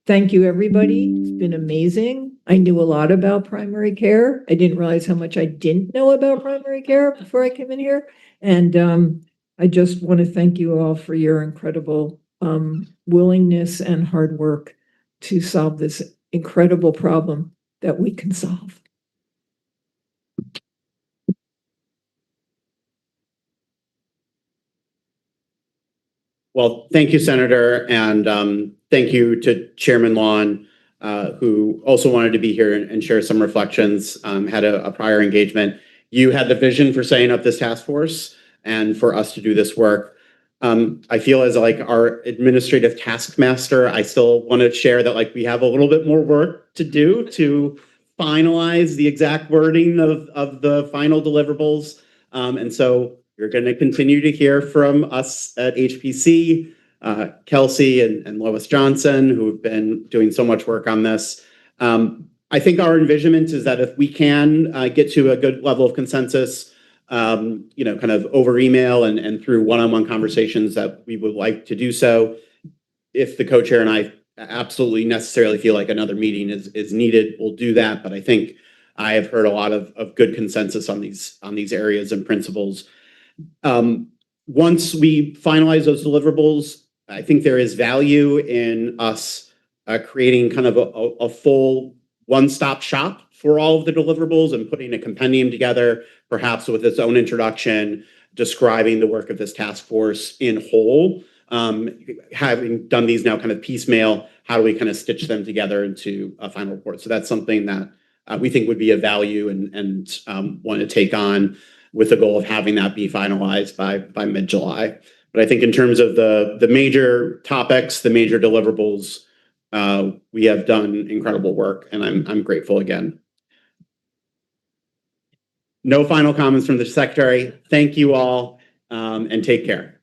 thank you, everybody. It's been amazing. I knew a lot about primary care. I didn't realize how much I didn't know about primary care before I came in here. And I just want to thank you all for your incredible willingness and hard work to solve this incredible problem that we can solve. Well, thank you, Senator, and thank you to Chairman Lawn, who also wanted to be here and share some reflections, had a prior engagement. You had the vision for setting up this task force and for us to do this work. I feel as like our administrative taskmaster, I still want to share that like we have a little bit more work to do to finalize the exact wording of the final deliverables. And so you're going to continue to hear from us at HPC, Kelsey and Lois Johnson, who have been doing so much work on this. I think our envisionment is that if we can get to a good level of consensus, kind of over email and through one-on-one conversations, that we would like to do so. If the co-chair and I absolutely necessarily feel like another meeting is needed, we'll do that. But I think I have heard a lot of good consensus on these areas and principles. Once we finalize those deliverables, I think there is value in us creating kind of a full one-stop shop for all of the deliverables and putting a compendium together, perhaps with its own introduction, describing the work of this task force in whole. Having done these now kind of piecemeal, how do we kind of stitch them together into a final report? So that's something that we think would be of value and want to take on with the goal of having that be finalized by mid-July. But I think in terms of the major topics, the major deliverables, we have done incredible work, and I'm grateful again. No final comments from the secretary. Thank you all, and take care.